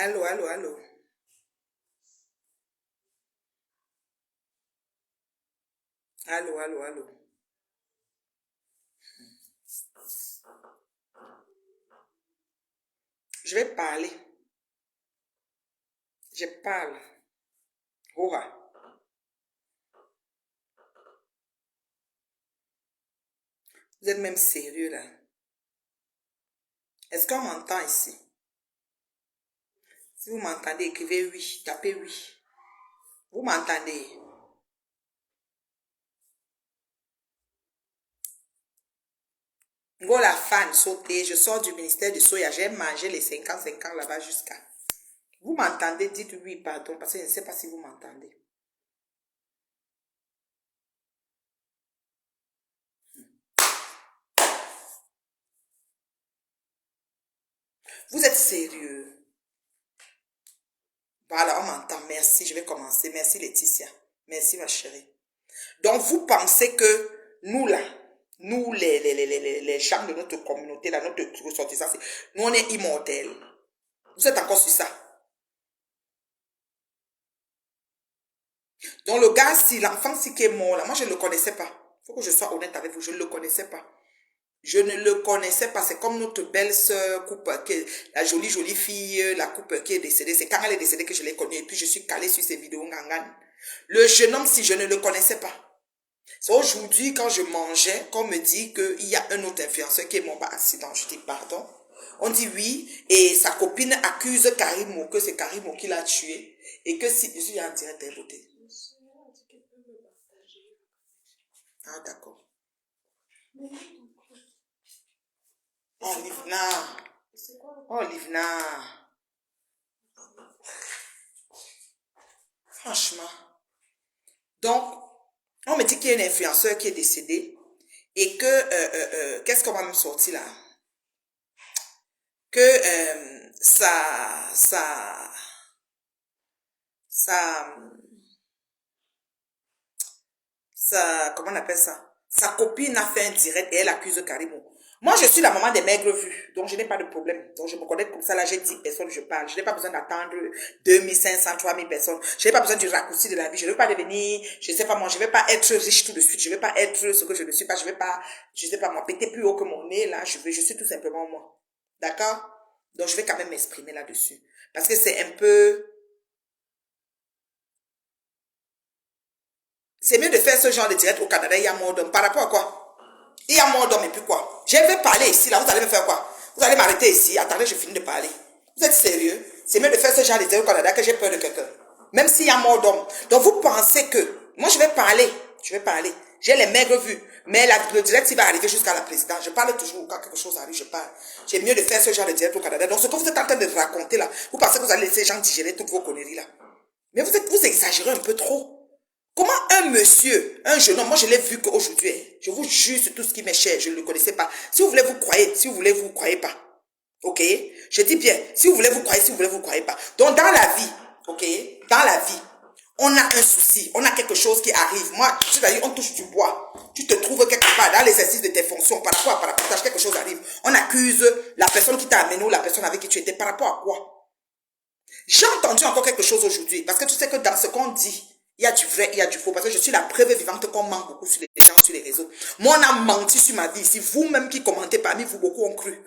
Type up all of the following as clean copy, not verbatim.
Allô, allô, allô. Allô, allô, allô. Je vais parler. Je parle. Hurrah. Vous êtes même sérieux là? Est-ce qu'on m'entend ici? Si vous m'entendez, écrivez oui. Tapez oui. Vous m'entendez? Go la fan sauter. Je sors du ministère du Soya. J'ai mangé les 50-50 là-bas jusqu'à. Vous m'entendez? Dites oui, pardon, parce que je ne sais pas si vous m'entendez. Vous êtes sérieux? Voilà, on m'entend. Merci, je vais commencer. Merci Laetitia. Merci ma chérie. Donc, vous pensez que nous, là, nous, les gens de notre communauté, là, notre ressortissants, nous, on est immortels. Vous êtes encore sur ça. Donc, le gars, si l'enfant, si qui est mort, là, moi, je ne le connaissais pas. Il faut que je sois honnête avec vous, je ne le connaissais pas. Je ne le connaissais pas. C'est comme notre belle-sœur, la jolie, jolie fille, la coupe qui est décédée. C'est quand elle est décédée que je l'ai connue. Et puis, je suis calée sur ces vidéos, gangan. Le jeune homme, si je ne le connaissais pas. C'est aujourd'hui, quand je mangeais, qu'on me dit qu'il y a un autre influenceur qui est mort par accident. Je dis pardon. On dit oui, et sa copine accuse Karimo, que c'est Karimo qui l'a tué, et que si... Je suis en direct de beauté. Ah, d'accord. Oh, Livna. Oh, Livna. Franchement. Donc, on me dit qu'il y a un influenceur qui est décédé, et que... qu'est-ce qu'on va me sortir là? Que comment on appelle ça? Sa copine a fait un direct et elle accuse Karimo. Moi, je suis la maman des maigres vues, donc je n'ai pas de problème. Donc, je me connais comme ça, là, j'ai 10 personnes, je parle. Je n'ai pas besoin d'attendre 2500, 3000 personnes. Je n'ai pas besoin du raccourci de la vie. Je ne veux pas devenir, je ne sais pas moi, je ne vais pas être riche tout de suite. Je ne vais pas être ce que je ne suis pas. Je ne vais pas, je ne sais pas moi, péter plus haut que mon nez, là. Je suis tout simplement moi. D'accord? Donc, je vais quand même m'exprimer là-dessus. Parce que c'est un peu... C'est mieux de faire ce genre de direct au Canada, il y a mort d'homme. Par rapport à quoi? Il y a mort d'homme et puis quoi? Je vais parler ici, là, vous allez me faire quoi? Vous allez m'arrêter ici. Attendez, je finis de parler. Vous êtes sérieux? C'est mieux de faire ce genre de direct au Canada que j'ai peur de quelqu'un. Même s'il y a mort d'homme. Donc vous pensez que... Moi, je vais parler. Je vais parler. J'ai les maigres vues. Mais le direct, il va arriver jusqu'à la présidence. Je parle toujours. Quand quelque chose arrive, je parle. C'est mieux de faire ce genre de direct au Canada. Donc, ce que vous êtes en train de raconter là, vous pensez que vous allez laisser les gens digérer toutes vos conneries là. Mais vous exagérez un peu trop. Comment un monsieur, un jeune homme, moi je l'ai vu qu'aujourd'hui, je vous jure sur tout ce qui m'est cher, je ne le connaissais pas. Si vous voulez, vous croyez. Si vous voulez, vous ne croyez pas. Ok? Je dis bien, si vous voulez, vous croyez. Si vous voulez, vous ne croyez pas. Donc dans la vie, ok? Dans la vie, on a un souci, on a quelque chose qui arrive. Moi, c'est-à-dire, on touche du bois. Tu te trouves quelque part dans l'exercice de tes fonctions, par rapport à partage, quelque chose arrive. On accuse la personne qui t'a amené ou la personne avec qui tu étais, par rapport à quoi? J'ai entendu encore quelque chose aujourd'hui, parce que tu sais que dans ce qu'on dit, il y a du vrai, il y a du faux, parce que je suis la preuve vivante qu'on ment beaucoup sur les gens, sur les réseaux. Moi, on a menti sur ma vie ici. Vous-même qui commentez parmi vous, beaucoup ont cru.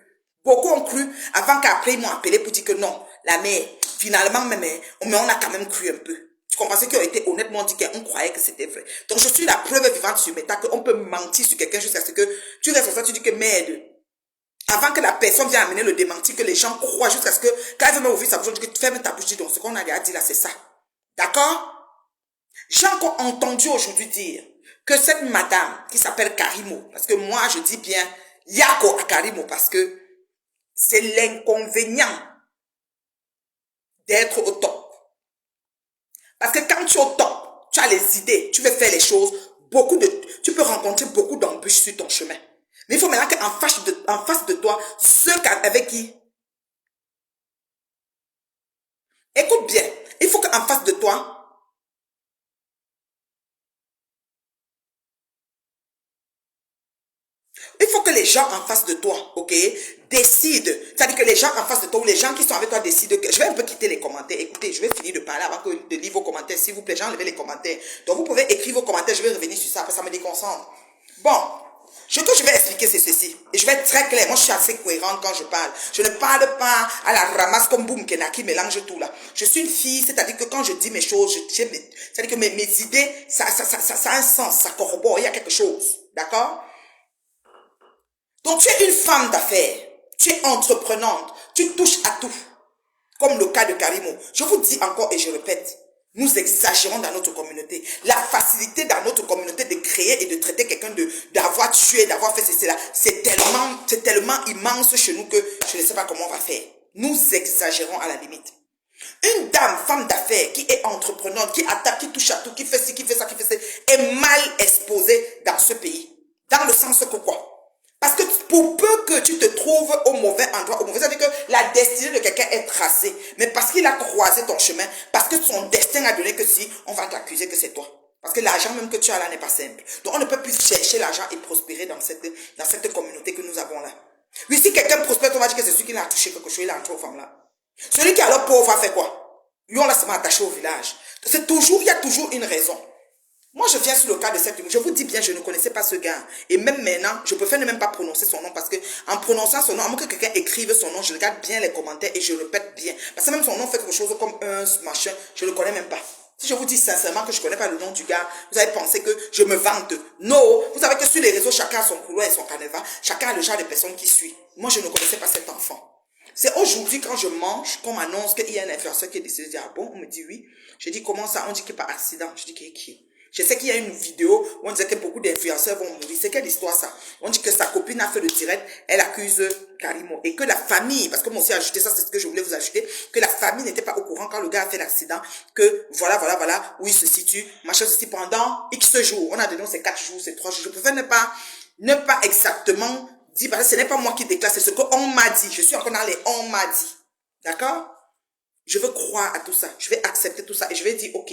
Beaucoup ont cru, avant qu'après ils m'ont appelé pour dire que non, la mère, finalement, mais on a quand même cru un peu. Tu comprends ce qui ont été honnêtement dit qu'on croyait que c'était vrai. Donc, je suis la preuve vivante sur Meta qu'on peut mentir sur quelqu'un jusqu'à ce que tu restes comme ça, tu dis que merde. Avant que la personne vienne amener le démenti, que les gens croient jusqu'à ce que, quand elle veut m'ouvrir sa bouche, on dit que tu fermes ta bouche, dis donc, ce qu'on a déjà dit là, c'est ça. D'accord? J'ai encore entendu aujourd'hui dire que cette madame qui s'appelle Karimo, parce que moi je dis bien Yako à Karimo parce que c'est l'inconvénient d'être au top. Parce que quand tu es au top, tu as les idées, tu veux faire les choses, tu peux rencontrer beaucoup d'embûches sur ton chemin. Mais il faut maintenant qu'en face de toi, ceux avec qui... Écoute bien, il faut qu'en face de toi, Il faut que les gens en face de toi, ok, décident. C'est-à-dire que les gens en face de toi ou les gens qui sont avec toi décident que... Je vais un peu quitter les commentaires. Écoutez, je vais finir de parler avant de lire vos commentaires. S'il vous plaît, j'enlève les commentaires. Donc, vous pouvez écrire vos commentaires. Je vais revenir sur ça. Après, ça me déconcentre. Bon. Ce que je vais expliquer, c'est ceci. Et je vais être très clair. Moi, je suis assez cohérente quand je parle. Je ne parle pas à la ramasse comme Boum Kena qui mélange tout là. Je suis une fille, c'est-à-dire que quand je dis mes choses, c'est-à-dire que mes idées, ça a un sens, ça corrobore, il y a quelque chose. D'accord? Donc, tu es une femme d'affaires. Tu es entreprenante. Tu touches à tout. Comme le cas de Karimo. Je vous dis encore et je répète. Nous exagérons dans notre communauté. La facilité dans notre communauté de créer et de traiter quelqu'un d'avoir tué, d'avoir fait ceci là, c'est tellement immense chez nous que je ne sais pas comment on va faire. Nous exagérons à la limite. Une dame, femme d'affaires, qui est entreprenante, qui attaque, qui touche à tout, qui fait ci, qui fait ça, est mal exposée dans ce pays. Dans le sens que quoi? Parce que pour peu que tu te trouves au mauvais endroit, c'est-à-dire que la destinée de quelqu'un est tracée, mais parce qu'il a croisé ton chemin, parce que son destin a donné que si, on va t'accuser que c'est toi. Parce que l'argent même que tu as là n'est pas simple. Donc on ne peut plus chercher l'argent et prospérer dans cette communauté que nous avons là. Oui, si quelqu'un prospère, on va dire que c'est celui qui l'a touché quelque chose, il a entré aux femmes là. Celui qui est alors pauvre va faire quoi? Lui, on l'a seulement attaché au village. Il y a toujours une raison. Moi, je viens sur le cas de cette... Je vous dis bien, je ne connaissais pas ce gars. Et même maintenant, je préfère ne même pas prononcer son nom parce que en prononçant son nom, à moins que quelqu'un écrive son nom, je regarde bien les commentaires et je répète bien. Parce que même son nom fait quelque chose comme un machin, je ne le connais même pas. Si je vous dis sincèrement que je ne connais pas le nom du gars, vous allez penser que je me vante. Non, vous savez que sur les réseaux, chacun a son couloir et son canevas. Chacun a le genre de personnes qui suit. Moi, je ne connaissais pas cet enfant. C'est aujourd'hui quand je mange qu'on m'annonce qu'il y a un influenceur qui est décédé. Je dis, ah bon? On me dit oui. Je dis, comment ça? On dit qu'il est par accident. Je dis, qui est qui? Je sais qu'il y a une vidéo où on disait que beaucoup d'influenceurs vont mourir. C'est quelle histoire ça? On dit que sa copine a fait le direct, elle accuse Karimo. Et que la famille, parce que moi aussi ajouté ça, c'est ce que je voulais vous ajouter, que la famille n'était pas au courant quand le gars a fait l'accident, que voilà, où il se situe, machin, ceci pendant X jours. On a donné c'est 4 jours, c'est 3 jours. Je préfère ne pas exactement dire, parce que ce n'est pas moi qui déclare, c'est ce qu'on m'a dit. Je suis encore dans les on m'a dit. D'accord? Je veux croire à tout ça. Je vais accepter tout ça et je vais dire, ok,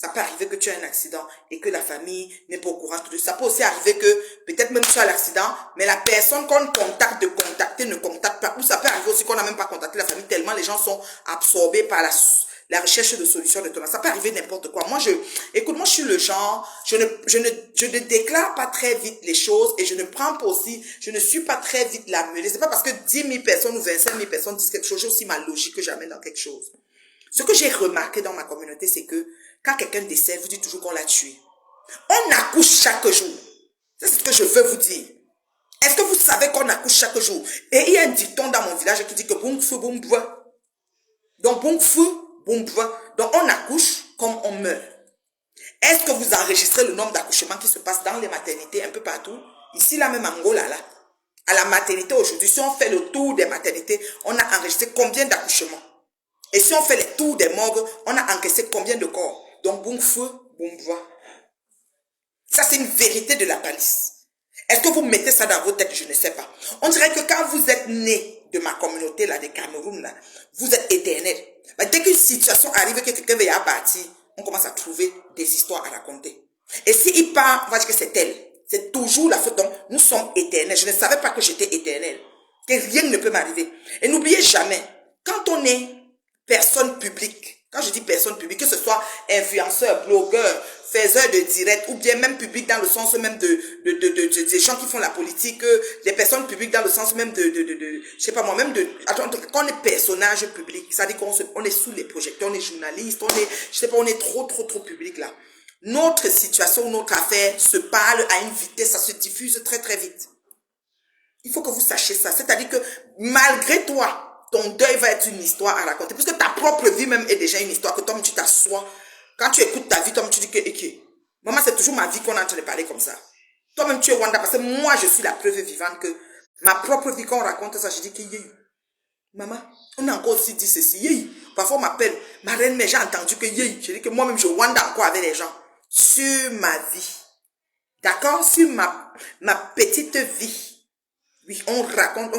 ça peut arriver que tu aies un accident et que la famille n'est pas au courant de tout ça. Ça peut aussi arriver que peut-être même tu as l'accident, mais la personne qu'on contacte de contacter ne contacte pas. Ou ça peut arriver aussi qu'on n'a même pas contacté la famille tellement les gens sont absorbés par la recherche de solutions de tout. Ça peut arriver n'importe quoi. Moi, je suis le genre, je ne déclare pas très vite les choses et je ne suis pas très vite la mêlée. C'est pas parce que 10 000 personnes ou 25 000 personnes disent quelque chose, j'ai aussi ma logique que j'amène dans quelque chose. Ce que j'ai remarqué dans ma communauté, c'est que quand quelqu'un décède, vous dites toujours qu'on l'a tué. On accouche chaque jour. C'est ce que je veux vous dire. Est-ce que vous savez qu'on accouche chaque jour? Et il y a un dicton dans mon village qui dit que bon feu, bon bois. Donc bon feu, bon bois. Donc on accouche comme on meurt. Est-ce que vous enregistrez le nombre d'accouchements qui se passent dans les maternités un peu partout? Ici, là même en Angola, là. À la maternité aujourd'hui, si on fait le tour des maternités, on a enregistré combien d'accouchements? Et si on fait les tours des morgues, on a encaissé combien de corps? Donc, bon feu, bon bois. Ça, c'est une vérité de la palisse. Est-ce que vous mettez ça dans vos têtes? Je ne sais pas. On dirait que quand vous êtes né de ma communauté, là, de Cameroun, là, vous êtes éternel. Mais dès qu'une situation arrive, que quelqu'un veut y partir, on commence à trouver des histoires à raconter. Et s'il part, on va dire que c'est elle. C'est toujours la faute. Donc, nous sommes éternels. Je ne savais pas que j'étais éternel. Que rien ne peut m'arriver. Et n'oubliez jamais, quand on est personne publique, quand je dis personne publique, que ce soit influenceur, blogueur, faiseur de direct, ou bien même public dans le sens même des gens qui font la politique, des personnes publiques dans le sens même je sais pas moi, même quand on est personnage public, ça dit qu'on est sous les projecteurs, on est journaliste, je sais pas, on est trop public là. Notre situation, notre affaire se parle à une vitesse, ça se diffuse très très vite. Il faut que vous sachiez ça. C'est-à-dire que malgré toi, ton deuil va être une histoire à raconter. Puisque ta propre vie même est déjà une histoire que toi, tu t'assois. Quand tu écoutes ta vie, toi, tu dis que, ok, maman, c'est toujours ma vie qu'on est en train de parler comme ça. Toi-même, tu es Wanda. Parce que moi, je suis la preuve vivante que ma propre vie, quand on raconte ça, je dis que, maman, on a encore aussi dit ceci. Parfois, on m'appelle, ma reine, mais j'ai entendu que, je dis que moi-même, je Wanda encore avec les gens. Sur ma vie. D'accord? Sur ma petite vie. Oui, on raconte.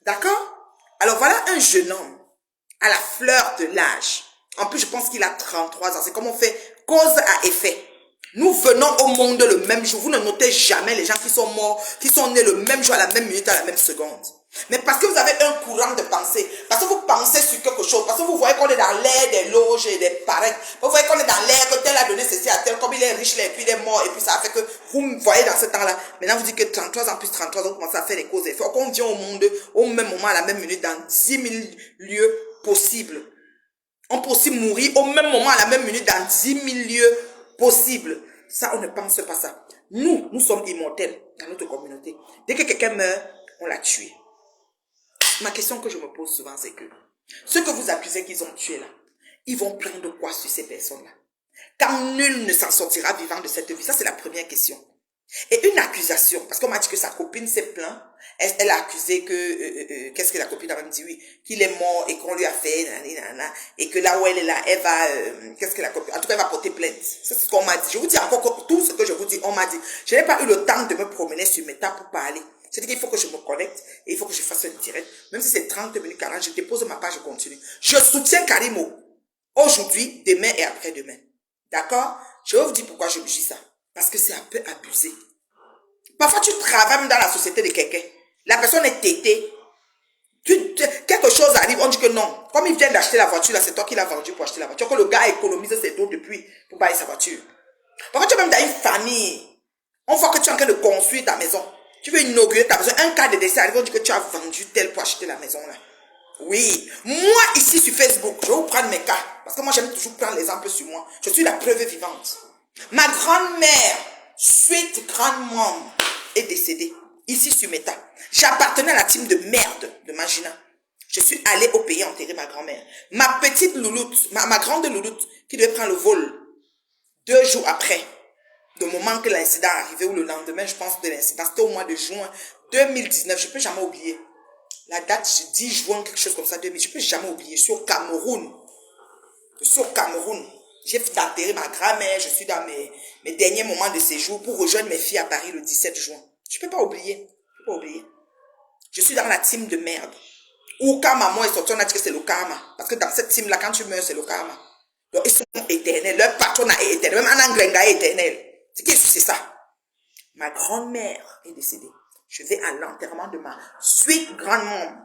D'accord? Alors voilà un jeune homme à la fleur de l'âge. En plus, je pense qu'il a 33 ans. C'est comme on fait cause à effet. Nous venons au monde le même jour. Vous ne notez jamais les gens qui sont morts, qui sont nés le même jour, à la même minute, à la même seconde. Mais parce que vous avez un courant de pensée, parce que vous pensez sur quelque chose, parce que vous voyez qu'on est dans l'air des loges et des parrains, vous voyez qu'on est dans l'air, que tel a donné ceci à tel, comme il est riche, là, et puis il est mort, et puis ça fait que vous me voyez dans ce temps-là. Maintenant, vous dites que 33 ans plus 33 ans, vous commencez à faire les causes et effets. Qu'on vient au monde au même moment, à la même minute, dans 10 000 lieux possibles. On peut aussi mourir au même moment, à la même minute, dans 10 000 lieux possibles. Ça, on ne pense pas ça. Nous sommes immortels dans notre communauté. Dès que quelqu'un meurt, on l'a tué. Ma question que je me pose souvent, c'est que ceux que vous accusez qu'ils ont tués là, ils vont prendre quoi sur ces personnes-là? Quand nul ne s'en sortira vivant de cette vie. Ça, c'est la première question. Et une accusation, parce qu'on m'a dit que sa copine s'est plainte, elle a accusé que, qu'est-ce que la copine a même dit, oui, qu'il est mort et qu'on lui a fait, et que là où elle est là, elle va, qu'est-ce que la copine, en tout cas, elle va porter plainte. C'est ce qu'on m'a dit. Je vous dis encore tout ce que je vous dis, on m'a dit. Je n'ai pas eu le temps de me promener sur Meta pour parler. C'est-à-dire qu'il faut que je me connecte et il faut que je fasse un direct. Même si c'est 30 minutes, 40, je dépose ma page, je continue. Je soutiens Karimo. Aujourd'hui, demain et après-demain. D'accord? Je vais vous dire pourquoi je me dis ça. Parce que c'est un peu abusé. Parfois, tu travailles même dans la société de quelqu'un. La personne est tétée. Quelque chose arrive, on dit que non. Comme il vient d'acheter la voiture, là, c'est toi qui l'as vendu pour acheter la voiture. Que le gars a économisé ses dos depuis pour payer sa voiture. Parfois, tu es même dans une famille. On voit que tu es en train de construire ta maison. Tu veux inaugurer ta maison. Un cas de décès arrive, on dit que tu as vendu tel pour acheter la maison là. Oui. Moi, ici sur Facebook, je vais vous prendre mes cas. Parce que moi, j'aime toujours prendre l'exemple sur moi. Je suis la preuve vivante. Ma grand-mère, suite grande-mère, est décédée. Ici sur Meta. J'appartenais à la team de merde de Magina. Je suis allée au pays enterrer ma grand-mère. Ma petite louloute, ma grande louloute, qui devait prendre le vol 2 jours après, le moment que l'incident est arrivé, ou le lendemain, je pense, de l'incident, c'était au mois de juin 2019, je ne peux jamais oublier. La date, je dis juin, quelque chose comme ça, 2000, je ne peux jamais oublier. Je suis au Cameroun. J'ai enterré ma grand-mère, je suis dans mes derniers moments de séjour pour rejoindre mes filles à Paris le 17 juin. Je ne peux pas oublier. Je suis dans la team de merde. Ou quand maman est sortie, on a dit que c'est le karma. Parce que dans cette team-là, quand tu meurs, c'est le karma. Donc, ils sont éternels. Leur patronat est éternel. Même Anna Grenga est éternel. C'est ça. Ma grand-mère est décédée. Je vais à l'enterrement de ma suite grand-mère.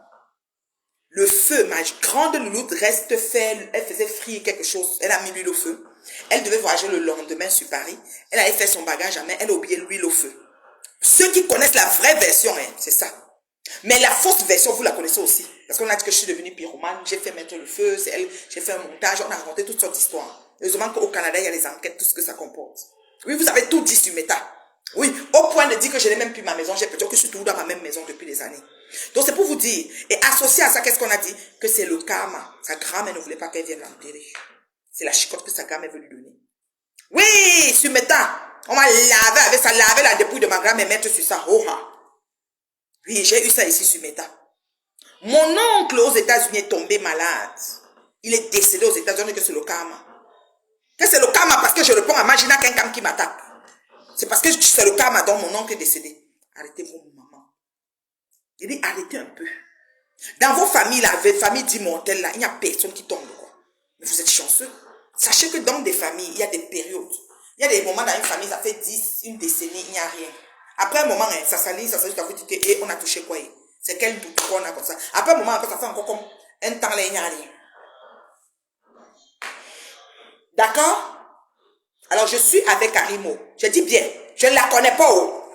Le feu, ma grande louloute reste fait, elle faisait frire quelque chose. Elle a mis l'huile au feu. Elle devait voyager le lendemain sur Paris. Elle avait fait son bagage à main. Elle a oublié l'huile au feu. Ceux qui connaissent la vraie version, hein, c'est ça. Mais la fausse version, vous la connaissez aussi. Parce qu'on a dit que je suis devenue pyromane, j'ai fait mettre le feu, c'est elle, j'ai fait un montage, on a raconté toutes sortes d'histoires. Heureusement qu'au Canada, il y a les enquêtes, tout ce que ça comporte. Oui, vous avez tout dit sur Meta. Oui, au point de dire que je n'ai même plus ma maison, j'ai plutôt que je suis toujours dans ma même maison depuis des années. Donc c'est pour vous dire, et associé à ça, qu'est-ce qu'on a dit? Que c'est le karma. Sa grand-mère ne voulait pas qu'elle vienne l'enterrer. C'est la chicotte que sa grand-mère veut lui donner. Oui, sur Meta, on m'a lavé avec ça, lavé la dépouille de ma grand-mère, mettre sur ça. Oh, ah. Oui, j'ai eu ça ici sur Meta. Mon oncle aux États-Unis est tombé malade. Il est décédé aux États-Unis, que c'est le karma. Que c'est le karma parce que je réponds à Magina quelqu'un qui m'attaque. C'est parce que c'est le karma dont mon oncle est décédé. Arrêtez vos mamans. Il dit arrêtez un peu. Dans vos familles, là, les familles d'immortels, là, il n'y a personne qui tombe, quoi. Mais vous êtes chanceux. Sachez que dans des familles, il y a des périodes. Il y a des moments dans une famille, ça fait 10, une décennie, il n'y a rien. Après un moment, ça s'aligne, ça s'ajoute à vous dire que, on a touché quoi? C'est quel bout qu'on a comme ça. Après un moment, après, ça fait encore comme un temps, là, il n'y a rien. D'accord? Alors, je suis avec Karimo. Je dis bien, je ne la connais pas. Oh.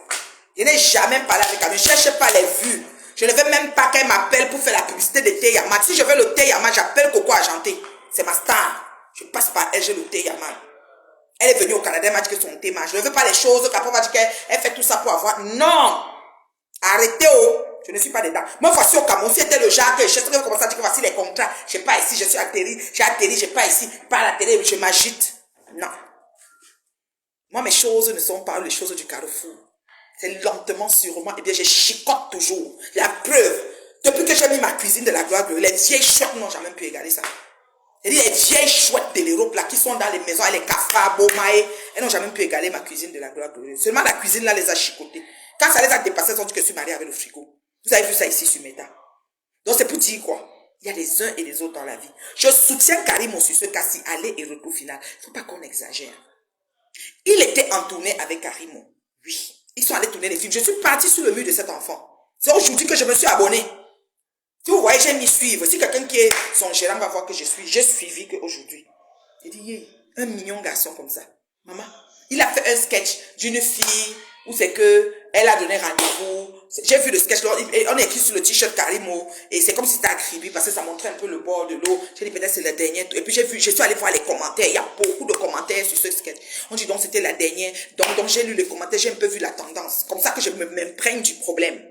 Je n'ai jamais parlé avec elle. Je ne cherche pas les vues. Je ne veux même pas qu'elle m'appelle pour faire la publicité de Thé Yaman. Si je veux le Thé Yaman, j'appelle Coco Argenté. C'est ma star. Je passe par elle, j'ai le Thé Yaman. Elle est venue au Canada, elle m'a dit que son thé marche. Je ne veux pas les choses, qu'après on va dire qu'elle fait tout ça pour avoir. Non! Arrêtez, oh! Je ne suis pas dedans. Moi, voici au Cameroun, c'était le genre que je serais commencé à dire que voici les contrats. Je ne sais pas ici, je suis atterri, je sais pas ici, par la télé, je m'agite. Non. Moi, mes choses ne sont pas les choses du Carrefour. C'est lentement, sûrement, et bien, je chicote toujours. La preuve, depuis que j'ai mis ma cuisine de la gloire, les vieilles chouettes n'ont jamais pu égaler ça. C'est-à-dire les vieilles chouettes de l'Europe là qui sont dans les maisons, les cafards, Bomae, elles n'ont jamais pu égaler ma cuisine de la gloire glorieuse. Seulement la cuisine là les a chicotées. Quand ça les a dépassées, elles ont dit que je suis mariée avec le frigo. Vous avez vu ça ici sur Meta. Donc c'est pour dire quoi? Il y a les uns et les autres dans la vie. Je soutiens Karimo sur ce cas-ci, aller et retour final. Il ne faut pas qu'on exagère. Il était en tournée avec Karimo. Oui. Ils sont allés tourner les films. Je suis partie sur le mur de cet enfant. C'est aujourd'hui que je me suis abonnée. Si vous voyez, j'ai mis suivre. Si quelqu'un qui est son gérant va voir que j'ai suivi qu'aujourd'hui. J'ai dit, yeah, un mignon garçon comme ça. Maman, il a fait un sketch d'une fille où c'est que elle a donné rendez-vous. J'ai vu le sketch, là, on est écrit sur le t-shirt Karimo et c'est comme si c'était acribi parce que ça montrait un peu le bord de l'eau. J'ai dit peut-être c'est la dernière. Et puis je suis allée voir les commentaires. Il y a beaucoup de commentaires sur ce sketch. On dit donc c'était la dernière. Donc j'ai lu les commentaires, j'ai un peu vu la tendance. Comme ça que je m'imprègne du problème.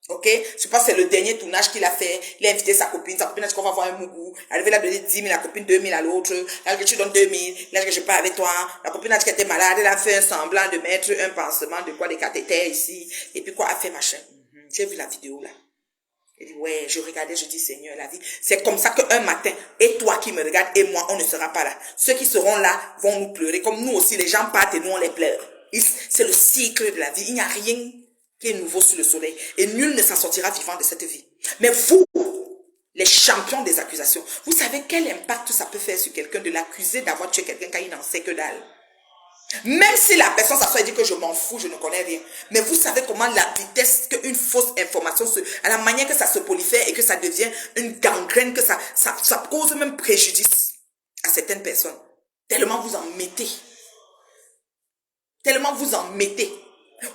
Ok, je pense que c'est le dernier tournage qu'il a fait. Il a invité sa copine a dit qu'on va voir un mougou. Elle avait donné 10 000, la copine 2 000 à l'autre. Là, que tu donnes 2 000, là, que je pars avec toi. La copine a dit qu'elle était malade. Elle a fait un semblant de mettre un pansement de quoi, des cathéters ici. Et puis quoi, elle a fait machin. J'ai vu la vidéo là. Elle dit, ouais, je regardais, je dis, Seigneur, la vie. C'est comme ça qu'un matin, et toi qui me regardes, et moi, on ne sera pas là. Ceux qui seront là vont nous pleurer. Comme nous aussi, les gens partent et nous, on les pleure. C'est le cycle de la vie. Il n'y a rien qui est nouveau sur le soleil. Et nul ne s'en sortira vivant de cette vie. Mais vous, les champions des accusations, vous savez quel impact ça peut faire sur quelqu'un de l'accuser d'avoir tué quelqu'un quand il n'en sait que dalle. Même si la personne s'assoit et dit que je m'en fous, je ne connais rien. Mais vous savez comment la vitesse qu'une fausse information, à la manière que ça se prolifère et que ça devient une gangrène, que ça cause même préjudice à certaines personnes. Tellement vous en mettez. Tellement vous en mettez.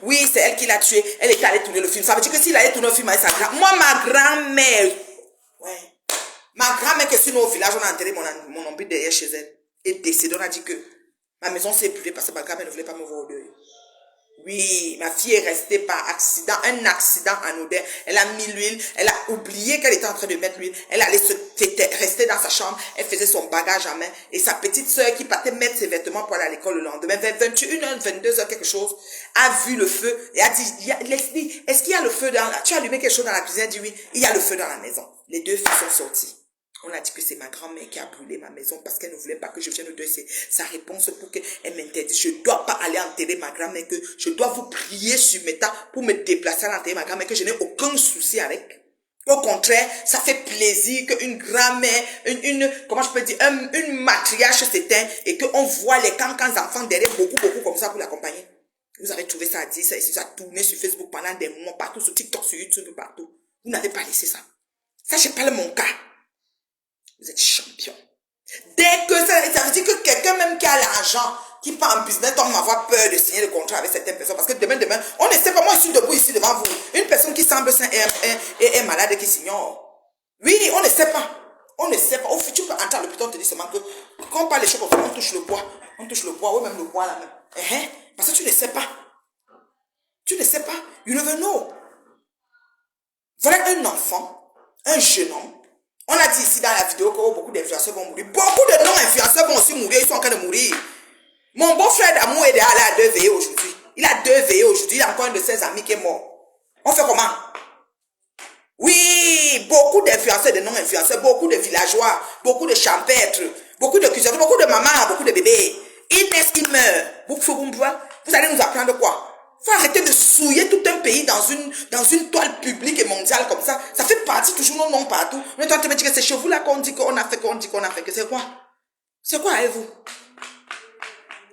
Oui, c'est elle qui l'a tué. Elle était allée tourner le film. Ça veut dire que s'il allait tourner le film avec sa grand-mère. Moi, ma grand-mère. Ouais. Ma grand-mère, que sinon au village, on a enterré mon ombre derrière chez elle. Et décédée, on a dit que ma maison s'est brûlée parce que ma grand-mère ne voulait pas me voir au deuil. Oui, ma fille est restée par accident, un accident anodin. Elle a mis l'huile, elle a oublié qu'elle était en train de mettre l'huile. Elle allait rester dans sa chambre, elle faisait son bagage à main. Et sa petite soeur qui partait mettre ses vêtements pour aller à l'école le lendemain, vers 21h, 22h quelque chose, a vu le feu et a dit, Leslie, est-ce qu'il y a le feu tu as allumé quelque chose dans la cuisine? Elle dit oui, il y a le feu dans la maison. Les deux filles sont sorties. On a dit que c'est ma grand-mère qui a brûlé ma maison parce qu'elle ne voulait pas que je vienne au deuil. C'est sa réponse pour qu'elle m'interdise. Je ne dois pas aller enterrer ma grand-mère, que je dois vous prier sur mes tas pour me déplacer à l'enterrer ma grand-mère, que je n'ai aucun souci avec. Au contraire, ça fait plaisir qu'une grand-mère, comment je peux dire, une matriarche s'éteint et qu'on voit les cancans enfants derrière beaucoup comme ça pour l'accompagner. Vous avez trouvé ça à dire, ça a tourné sur Facebook pendant des mois, partout, sur TikTok, sur YouTube, partout. Vous n'avez pas laissé ça. Ça, je parle mon cas. Vous êtes champion. Dès que ça veut dire que quelqu'un même qui a l'argent, qui part en business, on va avoir peur de signer le contrat avec certaines personnes. Parce que demain, on ne sait pas, moi je suis debout ici devant vous. Une personne qui semble sain est malade et qui s'ignore. Oui, on ne sait pas. On ne sait pas. Au futur, tu peux entrer à l'hôpital, on te dit seulement que quand on parle des choses comme ça, on touche le bois. On touche le bois, ou même le bois là même. Parce que tu ne sais pas. Tu ne sais pas. You never know. Voilà un enfant, un jeune homme. On a dit ici dans la vidéo que beaucoup d'influenceurs vont mourir. Beaucoup de non-influenceurs vont aussi mourir. Ils sont en train de mourir. Mon beau-frère d'amour est allé à 2 veillées aujourd'hui. Il a 2 veillées aujourd'hui. Il a encore un de ses amis qui est mort. On fait comment? Oui, beaucoup d'influenceurs, de non-influenceurs, beaucoup de villageois, beaucoup de champêtres, beaucoup de cuisiniers, beaucoup de mamans, beaucoup de bébés. Ils naissent, ils meurent. Vous allez nous apprendre quoi? Faut arrêter de souiller tout un pays dans une toile publique et mondiale comme ça. Ça fait partie toujours nos noms partout. On est en train de me dire que c'est chez vous là qu'on dit qu'on a fait, que c'est quoi? C'est quoi avec vous?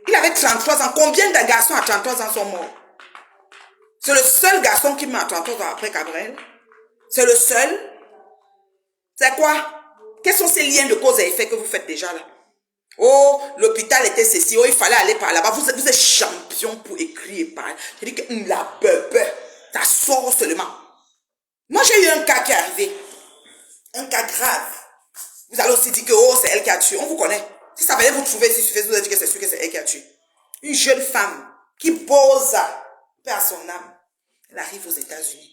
Il avait 33 ans. Combien de garçons à 33 ans sont morts? C'est le seul garçon qui meurt à 33 ans après Gabriel. C'est le seul. C'est quoi? Quels sont ces liens de cause et effet que vous faites déjà là? Oh, l'hôpital était ceci. Oh, il fallait aller par là-bas. Vous êtes champion pour écrire et parler. Je dis que la bébé, ça sort seulement. Moi, j'ai eu un cas qui est arrivé. Un cas grave. Vous allez aussi dire que oh, c'est elle qui a tué. On vous connaît. Si ça venait vous trouver ici sur Facebook, vous allez dire que c'est sûr que c'est elle qui a tué. Une jeune femme qui Boza, perd son âme. Elle arrive aux États-Unis,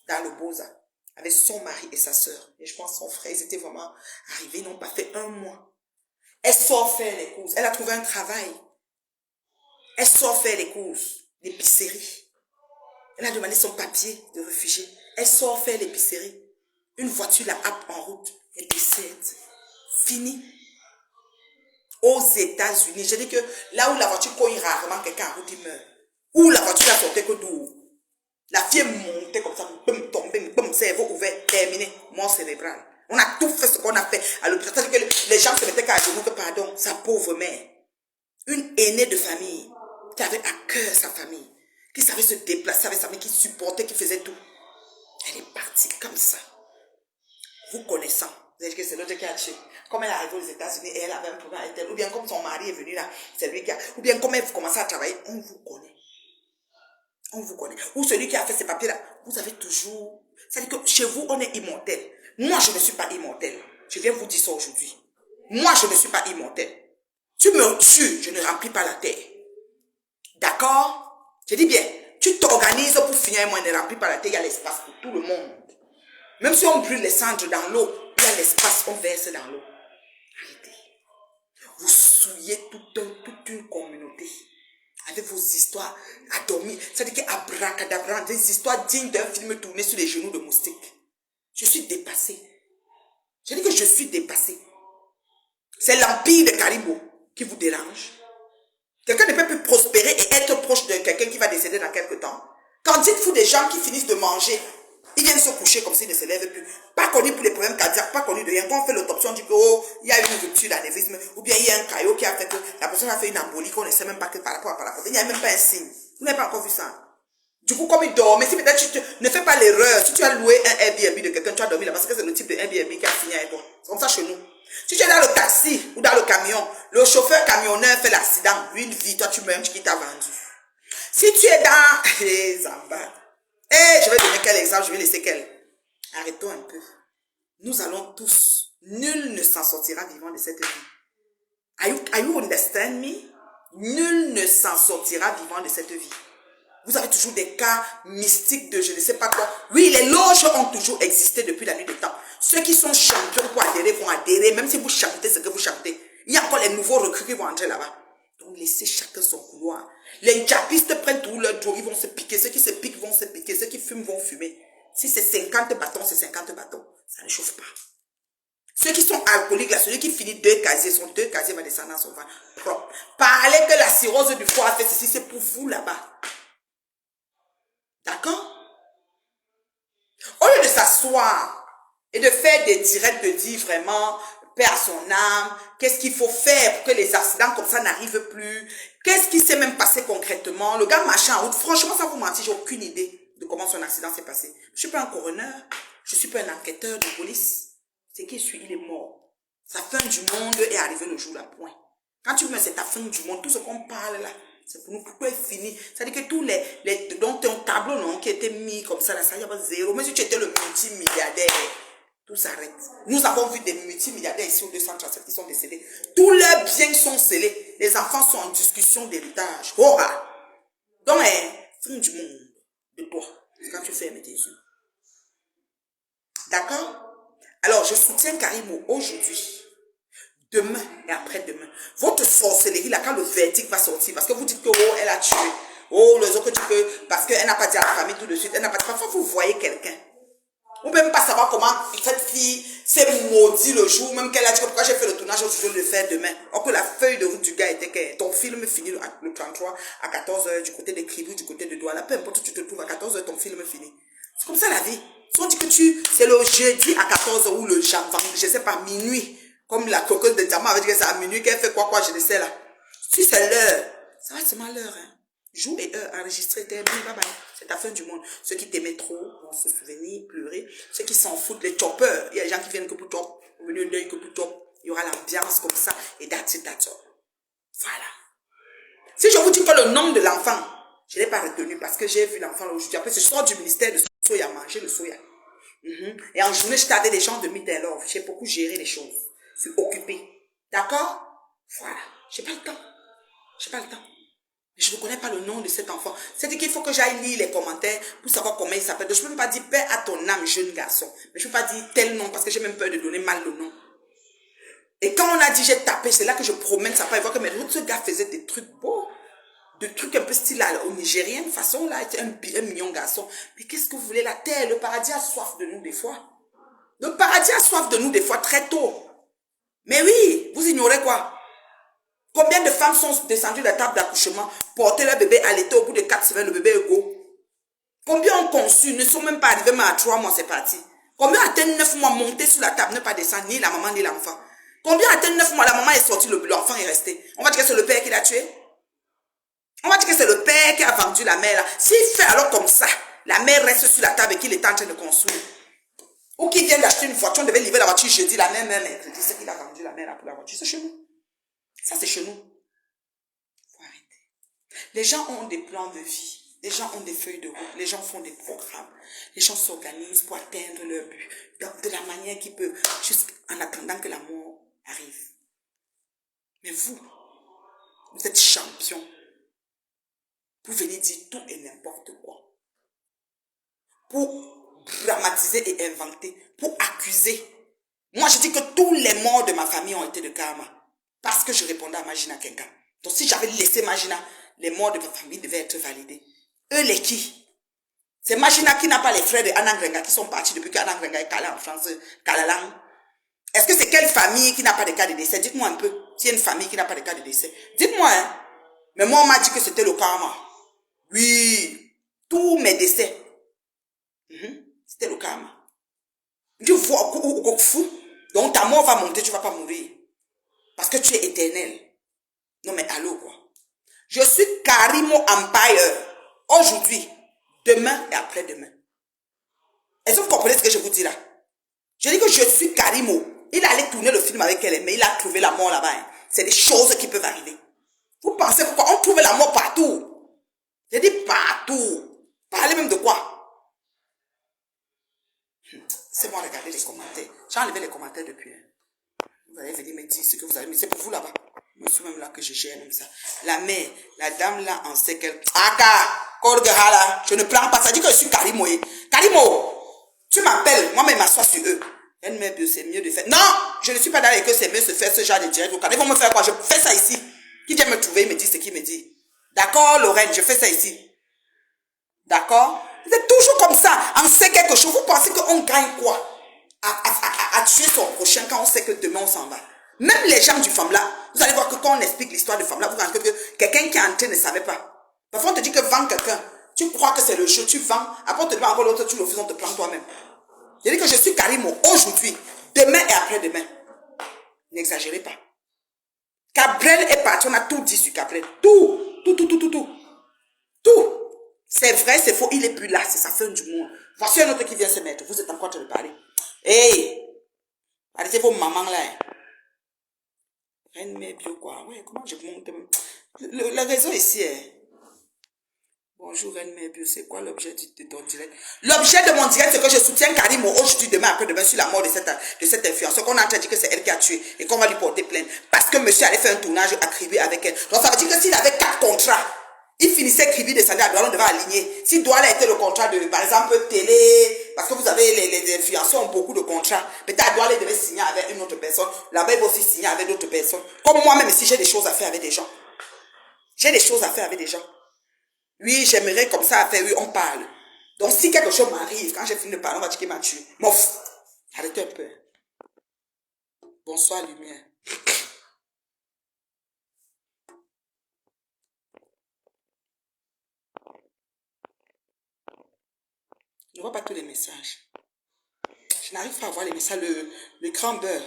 dans le Boza, avec son mari et sa soeur. Et je pense son frère, ils étaient vraiment arrivés, ils n'ont pas fait 1 mois. Elle sort faire les courses. Elle a trouvé un travail. Elle sort faire les courses, l'épicerie. Elle a demandé son papier de réfugié. Elle sort faire l'épicerie. Une voiture la happe en route. Elle décède. Fini. Aux États-Unis. Je dis que là où la voiture cogne rarement, quelqu'un en route, il meurt. Où la voiture a sorti que d'où. La fille est montée comme ça, boum, tombée, boum, cerveau ouvert, terminé, mort cérébrale. On a tout fait ce qu'on a fait à l'hôpital. C'est-à-dire que les gens se mettaient qu'à genoux que pardon, sa pauvre mère. Une aînée de famille qui avait à cœur sa famille, qui savait se déplacer avec sa famille, qui supportait, qui faisait tout. Elle est partie comme ça. Vous connaissant, vous avez dit que c'est l'autre qui a tué. Comme elle est arrivée aux États-Unis et elle avait un problème avec elle, ou bien comme son mari est venu là, c'est lui qui a, ou bien comme elle commençait à travailler, on vous connaît. On vous connaît. Ou celui qui a fait ces papiers-là, vous avez toujours... C'est-à-dire que chez vous, on est immortel. Moi, je ne suis pas immortel. Je viens vous dire ça aujourd'hui. Moi, je ne suis pas immortel. Tu me tues, je ne remplis pas la terre. D'accord? Je dis bien, tu t'organises pour finir et moi, je ne remplis pas la terre, il y a l'espace pour tout le monde. Même si on brûle les cendres dans l'eau, il y a l'espace, on verse dans l'eau. Arrêtez. Vous souillez toute une communauté avec vos histoires à dormir. C'est-à-dire qu'abracadabra, des histoires dignes d'un film tourné sur les genoux de moustiques. Je suis dépassé. Je dis que je suis dépassé. C'est l'empire de Caribou qui vous dérange. Quelqu'un ne peut plus prospérer et être proche de quelqu'un qui va décéder dans quelques temps. Quand dites-vous des gens qui finissent de manger, ils viennent se coucher comme s'ils ne se lèvent plus. Pas connus pour les problèmes cardiaques, pas connus de rien. Quand on fait l'autopsie, on dit que il y a une rupture d'anévrisme, ou bien il y a un caillot qui a fait que la personne a fait une embolie qu'on ne sait même pas que par rapport à la côté. Il n'y a même pas un signe. Vous n'avez pas encore vu ça. Du coup, comme il dort, mais si peut-être tu ne fais pas l'erreur, si tu as loué un Airbnb de quelqu'un, tu as dormi là parce que c'est le type de Airbnb qui a fini avec toi. C'est comme ça chez nous. Si tu es dans le taxi ou dans le camion, le chauffeur camionneur fait l'accident, lui une vie, toi tu meurs, qui t'a vendu. Si tu es dans... Zamba. Je vais donner quel exemple, je vais laisser quel. Arrêtons un peu. Nous allons tous, nul ne s'en sortira vivant de cette vie. Are you understand me? Nul ne s'en sortira vivant de cette vie. Vous avez toujours des cas mystiques de je ne sais pas quoi. Oui, les loges ont toujours existé depuis la nuit des temps. Ceux qui sont champions pour adhérer vont adhérer, même si vous chantez ce que vous chantez. Il y a encore les nouveaux recrues qui vont entrer là-bas. Donc laissez chacun son couloir. Les japistes prennent tout leur jour, ils vont se piquer. Ceux qui se piquent vont se piquer. Ceux qui fument vont fumer. Si c'est 50 bâtons, c'est 50 bâtons. Ça ne chauffe pas. Ceux qui sont alcooliques, là, celui qui finit 2 casiers, son 2 casiers va descendre dans son ventre propre. Parlez que la cirrhose du foie a fait ceci, c'est pour vous là-bas. D'accord? Au lieu de s'asseoir et de faire des directs, de dire vraiment, paix à son âme, qu'est-ce qu'il faut faire pour que les accidents comme ça n'arrivent plus, qu'est-ce qui s'est même passé concrètement, le gars marchait en route, franchement, sans vous mentir, j'ai aucune idée de comment son accident s'est passé. Je suis pas un coroner, je suis pas un enquêteur de police, c'est qui je suis, il est mort. Sa fin du monde est arrivée le jour là, point. Quand tu me dis c'est ta fin du monde, tout ce qu'on parle là, c'est pour nous, pourquoi est fini? C'est-à-dire que tous donc ton tableau, non, qui était mis comme ça, là, ça y a pas zéro. Mais si tu étais le multimilliardaire, tout s'arrête. Nous avons vu des multimilliardaires ici au 237 qui sont décédés. Tous leurs biens sont scellés. Les enfants sont en discussion d'héritage. Oh, donc, fin du monde de toi, quand tu fermes tes yeux. D'accord? Alors, je soutiens Karimo aujourd'hui. Demain et après-demain. Votre sorcellerie, là, quand le verdict va sortir, parce que vous dites que, oh, elle a tué. Oh, les autres disent que, parce qu'elle n'a pas dit à la famille tout de suite, elle n'a pas dit, parfois vous voyez quelqu'un. Vous ne pouvez même pas savoir comment cette fille s'est maudit le jour, même qu'elle a dit que pourquoi j'ai fait le tournage, je vais le faire demain. Or que la feuille de route du gars était que ton film finit le 33 à 14h du côté des Cribou, du côté de Douala. Peu importe où tu te trouves, à 14h, ton film finit. C'est comme ça la vie. Si on dit que c'est le jeudi à 14h ou le janvier, je sais pas, minuit. Comme la cocotte de diamant avait dit que c'est à minuit qu'elle fait quoi, je ne sais là. Si c'est l'heure, ça va seulement l'heure. Hein. Jour et heure, enregistré, terminé, bye bye. C'est la fin du monde. Ceux qui t'aimaient trop vont se souvenir, pleurer. Ceux qui s'en foutent, les choppers, il y a des gens qui viennent que pour top, au milieu d'eux que pour top. Il y aura l'ambiance comme ça, et that's it, that's all. Voilà. Si je vous dis que le nom de l'enfant, je ne l'ai pas retenu parce que j'ai vu l'enfant aujourd'hui. Après, je sors du ministère de soya, manger le soya. Et en journée, je tardais des gens de meet and love. J'ai beaucoup géré les choses. Je suis occupée. D'accord? Voilà. J'ai pas le temps. J'ai pas le temps. Je ne connais pas le nom de cet enfant. C'est-à-dire qu'il faut que j'aille lire les commentaires pour savoir comment il s'appelle. Donc, je ne peux même pas dire paix à ton âme, jeune garçon. Mais je ne peux pas dire tel nom parce que j'ai même peur de donner mal le nom. Et quand on a dit j'ai tapé, c'est là que je promène ça pas. Et voir que ce gars faisait des trucs beaux. Des trucs un peu style là, au Nigérien, de façon là, était un mignon garçon. Mais qu'est-ce que vous voulez? La terre, le paradis a soif de nous des fois. Le paradis a soif de nous des fois très tôt. Mais oui, vous ignorez quoi? Combien de femmes sont descendues de la table d'accouchement, porter leur bébé, allaiter au bout de 4 semaines, le bébé est go? Combien ont conçu, ne sont même pas arrivés, mais à 3 mois, c'est parti. Combien atteignent 9 mois, monter sur la table, ne pas descendre, ni la maman, ni l'enfant? Combien a-t-elle 9 mois? La maman est sortie, l'enfant est resté. On va dire que c'est le père qui l'a tué. On va dire que c'est le père qui a vendu la mère là. S'il fait alors comme ça, la mère reste sur la table et qu'il est en train de construire. Ou qu'il vient d'acheter une voiture, on devait livrer la voiture jeudi, la même mercredi, c'est qu'il a vendu la mère là pour la voiture. C'est chez nous. Ça, c'est chez nous. Faut arrêter. Les gens ont des plans de vie. Les gens ont des feuilles de route. Les gens font des programmes. Les gens s'organisent pour atteindre leur but. De la manière qu'ils peuvent, jusqu'en attendant que la mort arrive. Mais vous êtes champion. Vous venez dire tout et n'importe quoi. Pour dramatiser et inventer. Pour accuser. Moi, je dis que tous les morts de ma famille ont été de karma. Parce que je répondais à Magina quelqu'un. Donc, si j'avais laissé Magina, les morts de ma famille devaient être validés. Eux, les qui? C'est Magina qui n'a pas les frères de Anang Renga qui sont partis depuis qu'Anang Renga est calé en France, Kalalang. Est-ce que c'est quelle famille qui n'a pas de cas de décès? Dites-moi un peu. S'il y a une famille qui n'a pas de cas de décès. Dites-moi, hein. Mais moi, on m'a dit que c'était le karma. Oui. Tous mes décès. C'était le karma. Tu vois, fou. Donc ta mort va monter, tu ne vas pas mourir. Parce que tu es éternel. Non mais allô quoi. Je suis Karimo Empire. Aujourd'hui, demain et après-demain. Est-ce que vous comprenez ce que je vous dis là? Je dis que je suis Karimo. Il allait tourner le film avec elle, mais il a trouvé la mort là-bas. Hein. C'est des choses qui peuvent arriver. Vous pensez pourquoi? On trouve la mort partout. J'ai dit partout. Parlez même de quoi? C'est moi, regardez les commentaires. J'ai enlevé les commentaires depuis. Vous allez venir me dire ce que vous avez mis. C'est pour vous là-bas. Je suis même là que je gère même ça. La mère, la dame là, en sait qu'elle... Aka, je ne prends pas ça. Dit que je suis Karimo. Karimo, tu m'appelles. Moi-même, m'assois sur eux. C'est mieux de faire. Non, je ne suis pas d'accord que c'est mieux de faire ce genre de direct. Ils vont me faire quoi? Je fais ça ici. Qui vient me trouver, il me dit ce qu'il me dit. D'accord, Lorraine, je fais ça ici. D'accord? Vous êtes toujours comme ça. On sait quelque chose. Vous pensez qu'on gagne quoi? À tuer son prochain quand on sait que demain on s'en va. Même les gens du femme là, vous allez voir que quand on explique l'histoire de femme là, vous allez voir que quelqu'un qui est entré ne savait pas. Parfois on te dit que vends quelqu'un. Tu crois que c'est le jeu, tu vends. Après on te dit encore l'autre, tu le fais, on te prend toi-même. Je dis que je suis Karimo aujourd'hui, demain et après-demain. N'exagérez pas. Cabrel est parti, on a tout dit sur Cabrel. Tout. C'est vrai, c'est faux, il est plus là, c'est sa fin du monde. Voici un autre qui vient se mettre, vous êtes encore en train de parler. Hey! Arrêtez vos mamans là. Reine mère bio quoi. Ouais, comment je monte? Le réseau ici est... Bonjour Reine mère bio, c'est quoi l'objet de ton direct? L'objet de mon direct, c'est que je soutiens Karimo aujourd'hui, demain, après-demain, sur la mort de cette influenceuse. Qu'on a en train de dire que c'est elle qui a tué et qu'on va lui porter plainte. Parce que monsieur allait faire un tournage acribé avec elle. Donc ça veut dire que s'il avait 4 contrats, il finissait Kribi descendait à Douala, on devait aligner. Si Douala était le contrat de, par exemple, télé, parce que vous avez les influenceurs ont beaucoup de contrats. Peut-être Douala devait signer avec une autre personne. Là-bas, il va aussi signer avec d'autres personnes. Comme moi-même, si j'ai des choses à faire avec des gens. J'ai des choses à faire avec des gens. Oui, j'aimerais comme ça faire, oui, on parle. Donc, si quelque chose m'arrive, quand j'ai fini de parler, on va dire qu'il m'a tué. Mouf, arrêtez un peu. Bonsoir, lumière. Je ne vois pas tous les messages. Je n'arrive pas à voir les messages, le grand beurre.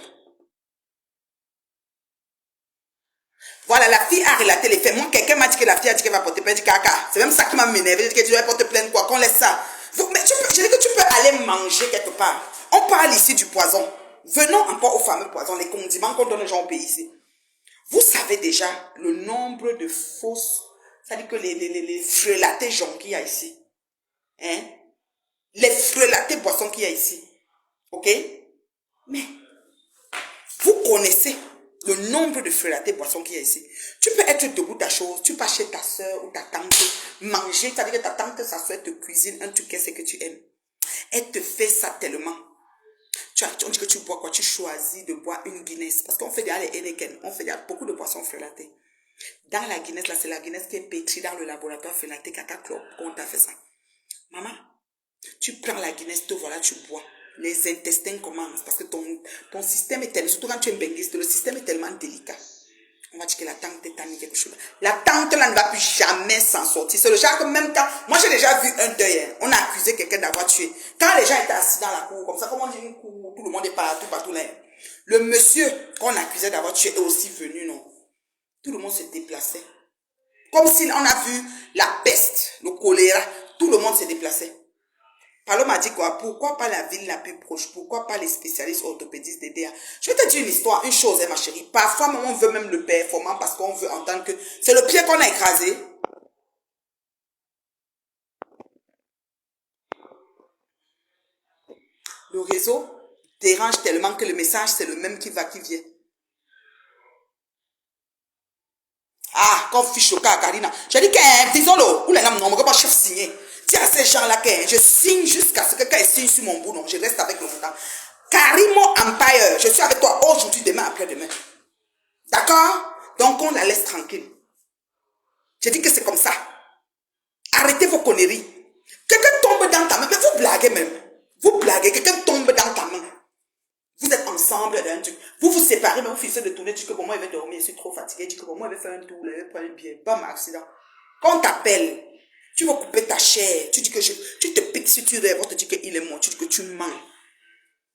Voilà, la fille a relaté les faits. Moi, quelqu'un m'a dit que la fille a dit qu'elle va porter plainte du caca. C'est même ça qui m'a m'énervé. Je dis que tu vas porter plainte quoi, qu'on laisse ça. Mais je dis que tu peux aller manger quelque part. On parle ici du poison. Venons encore au fameux poison, les condiments qu'on donne aux gens au pays ici. Vous savez déjà le nombre de fausses, c'est-à-dire que les frelatés gens qu'il y a ici. Hein? Les frelatés boissons qu'il y a ici. Ok? Mais, vous connaissez le nombre de frelatés boissons qu'il y a ici. Tu peux être debout ta chose, tu pars chez ta soeur ou ta tante, manger, c'est-à-dire que ta tante, sa soeur te cuisine un truc qu'est-ce que tu aimes. Elle te fait ça tellement. On dit que tu bois quoi? Tu choisis de boire une Guinness. Parce qu'on fait déjà les Heineken, on fait déjà beaucoup de boissons frelatées. Dans la Guinness, là, c'est la Guinness qui est pétrie dans le laboratoire frelatée Caca Club. On t'a fait ça. Maman, tu prends la Guinness, te voilà, tu bois. Les intestins commencent. Parce que ton système est tellement, surtout quand tu es un benguiste, le système est tellement délicat. On va dire que la tante est tannée quelque chose. La tante là ne va plus jamais s'en sortir. C'est le genre que même quand... Moi j'ai déjà vu un deuil. Hein. On a accusé quelqu'un d'avoir tué. Quand les gens étaient assis dans la cour, comme ça, comme on dit une cour, tout le monde est partout là. Le monsieur qu'on accusait d'avoir tué est aussi venu, non? Tout le monde se déplaçait. Comme si on a vu la peste, le choléra, tout le monde se déplaçait. Palo m'a dit quoi? Pourquoi pas la ville la plus proche? Pourquoi pas les spécialistes orthopédistes DDA? Je vais te dire une histoire, une chose, hein, ma chérie. Parfois, on veut même le performant parce qu'on veut entendre que c'est le pied qu'on a écrasé. Le réseau dérange tellement que le message, c'est le même qui va, qui vient. Ah, qu'on fiche le cas à Karina. J'ai dit que, disons-le, ou les gens n'ont pas chef signé. Dis à ces gens-là que je signe jusqu'à ce que quelqu'un signe sur mon bout, non, je reste avec le montant. Karimo Empire, je suis avec toi aujourd'hui, demain, après-demain. D'accord? Donc on la laisse tranquille. J'ai dit que c'est comme ça. Arrêtez vos conneries. Quelqu'un tombe dans ta main, mais vous blaguez même. Vous blaguez, quelqu'un tombe dans ta main. Vous êtes ensemble d'un truc. Vous vous séparez, mais vous finissez de tourner. Tu dis que bon, moi, je vais dormir, je suis trop fatigué. Tu dis que bon, moi, je vais faire un tour, je vais prendre un billet. Bam, accident. Quand on t'appelle, tu vas couper ta chair. Tu dis que tu te piques si tu rêves, on te dit qu'il est mort. Tu dis que tu mens.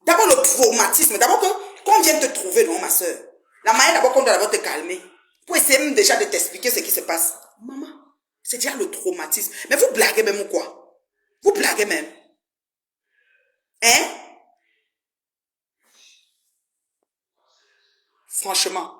D'abord, le traumatisme. D'abord, qu'on vient te trouver, non, ma soeur. La manière d'abord qu'on doit d'abord te calmer. Pour essayer même déjà de t'expliquer ce qui se passe. Maman, c'est déjà le traumatisme. Mais vous blaguez même ou quoi? Vous blaguez même. Hein? Franchement.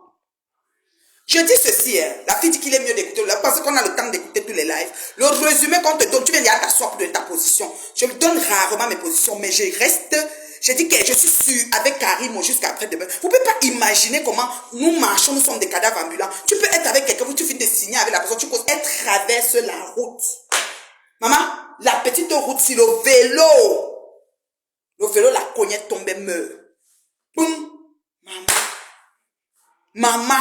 Je dis ceci, hein. La fille dit qu'il est mieux d'écouter. Parce qu'on a le temps d'écouter tous les lives. Le résumé qu'on te donne, tu viens dire à t'asseoir pour donner ta position. Je me donne rarement mes positions, mais je reste. Je dis que je suis sûre avec Karim jusqu'à après-demain. Vous ne pouvez pas imaginer comment nous marchons, nous sommes des cadavres ambulants. Tu peux être avec quelqu'un, tu finis de signer avec la personne, tu causes, elle traverse la route. Maman, la petite route, si le vélo, la cognette tombait, meurt. Boum. Maman,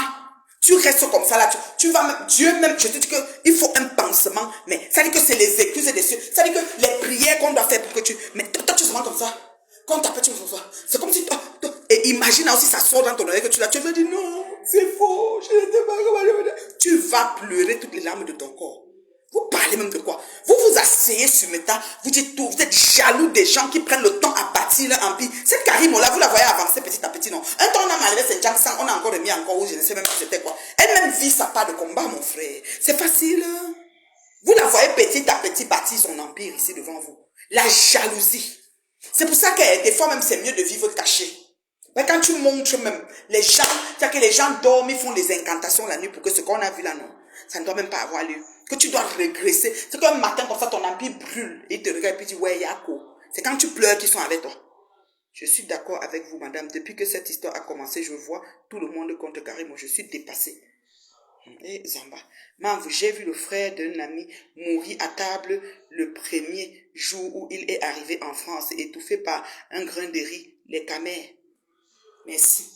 tu restes comme ça là, tu vas même, Dieu même, je te dis qu'il faut un pansement, mais ça dit que c'est les excuses des cieux, ça dit que les prières qu'on doit faire pour que mais toi tu sens comme ça, quand t'appelles tu me sens ça, c'est comme si et imagine aussi ça sort dans ton oreille que tu vas dire non, c'est faux, je n'étais pas comme ça, tu vas pleurer toutes les larmes de ton corps. Vous parlez même de quoi? Vous vous asseyez sur Meta, vous dites tout, vous êtes jaloux des gens qui prennent le temps à bâtir leur empire. Cette Karimo là, vous la voyez avancer petit à petit, non? Un temps on a malgré cette Jackson, on a encore remis encore où je ne sais même pas c'était quoi. Elle-même vit sa part de combat, mon frère. C'est facile. Vous la voyez petit à petit bâtir son empire ici devant vous. La jalousie. C'est pour ça que des fois même c'est mieux de vivre caché. Mais quand tu montres même, les gens, c'est-à-dire que les gens dorment, ils font des incantations la nuit pour que ce qu'on a vu là, non, ça ne doit même pas avoir lieu. Que tu dois régresser. C'est qu'un matin comme ça, ton empire brûle. Et il te regarde et puis dit, ouais, Yako. C'est quand tu pleures qu'ils sont avec toi. Je suis d'accord avec vous, madame. Depuis que cette histoire a commencé, je vois tout le monde contre Karim. Je suis dépassée. Et Zamba. Maman, j'ai vu le frère d'un ami mourir à table le premier jour où il est arrivé en France, étouffé par un grain de riz, les camères. Merci.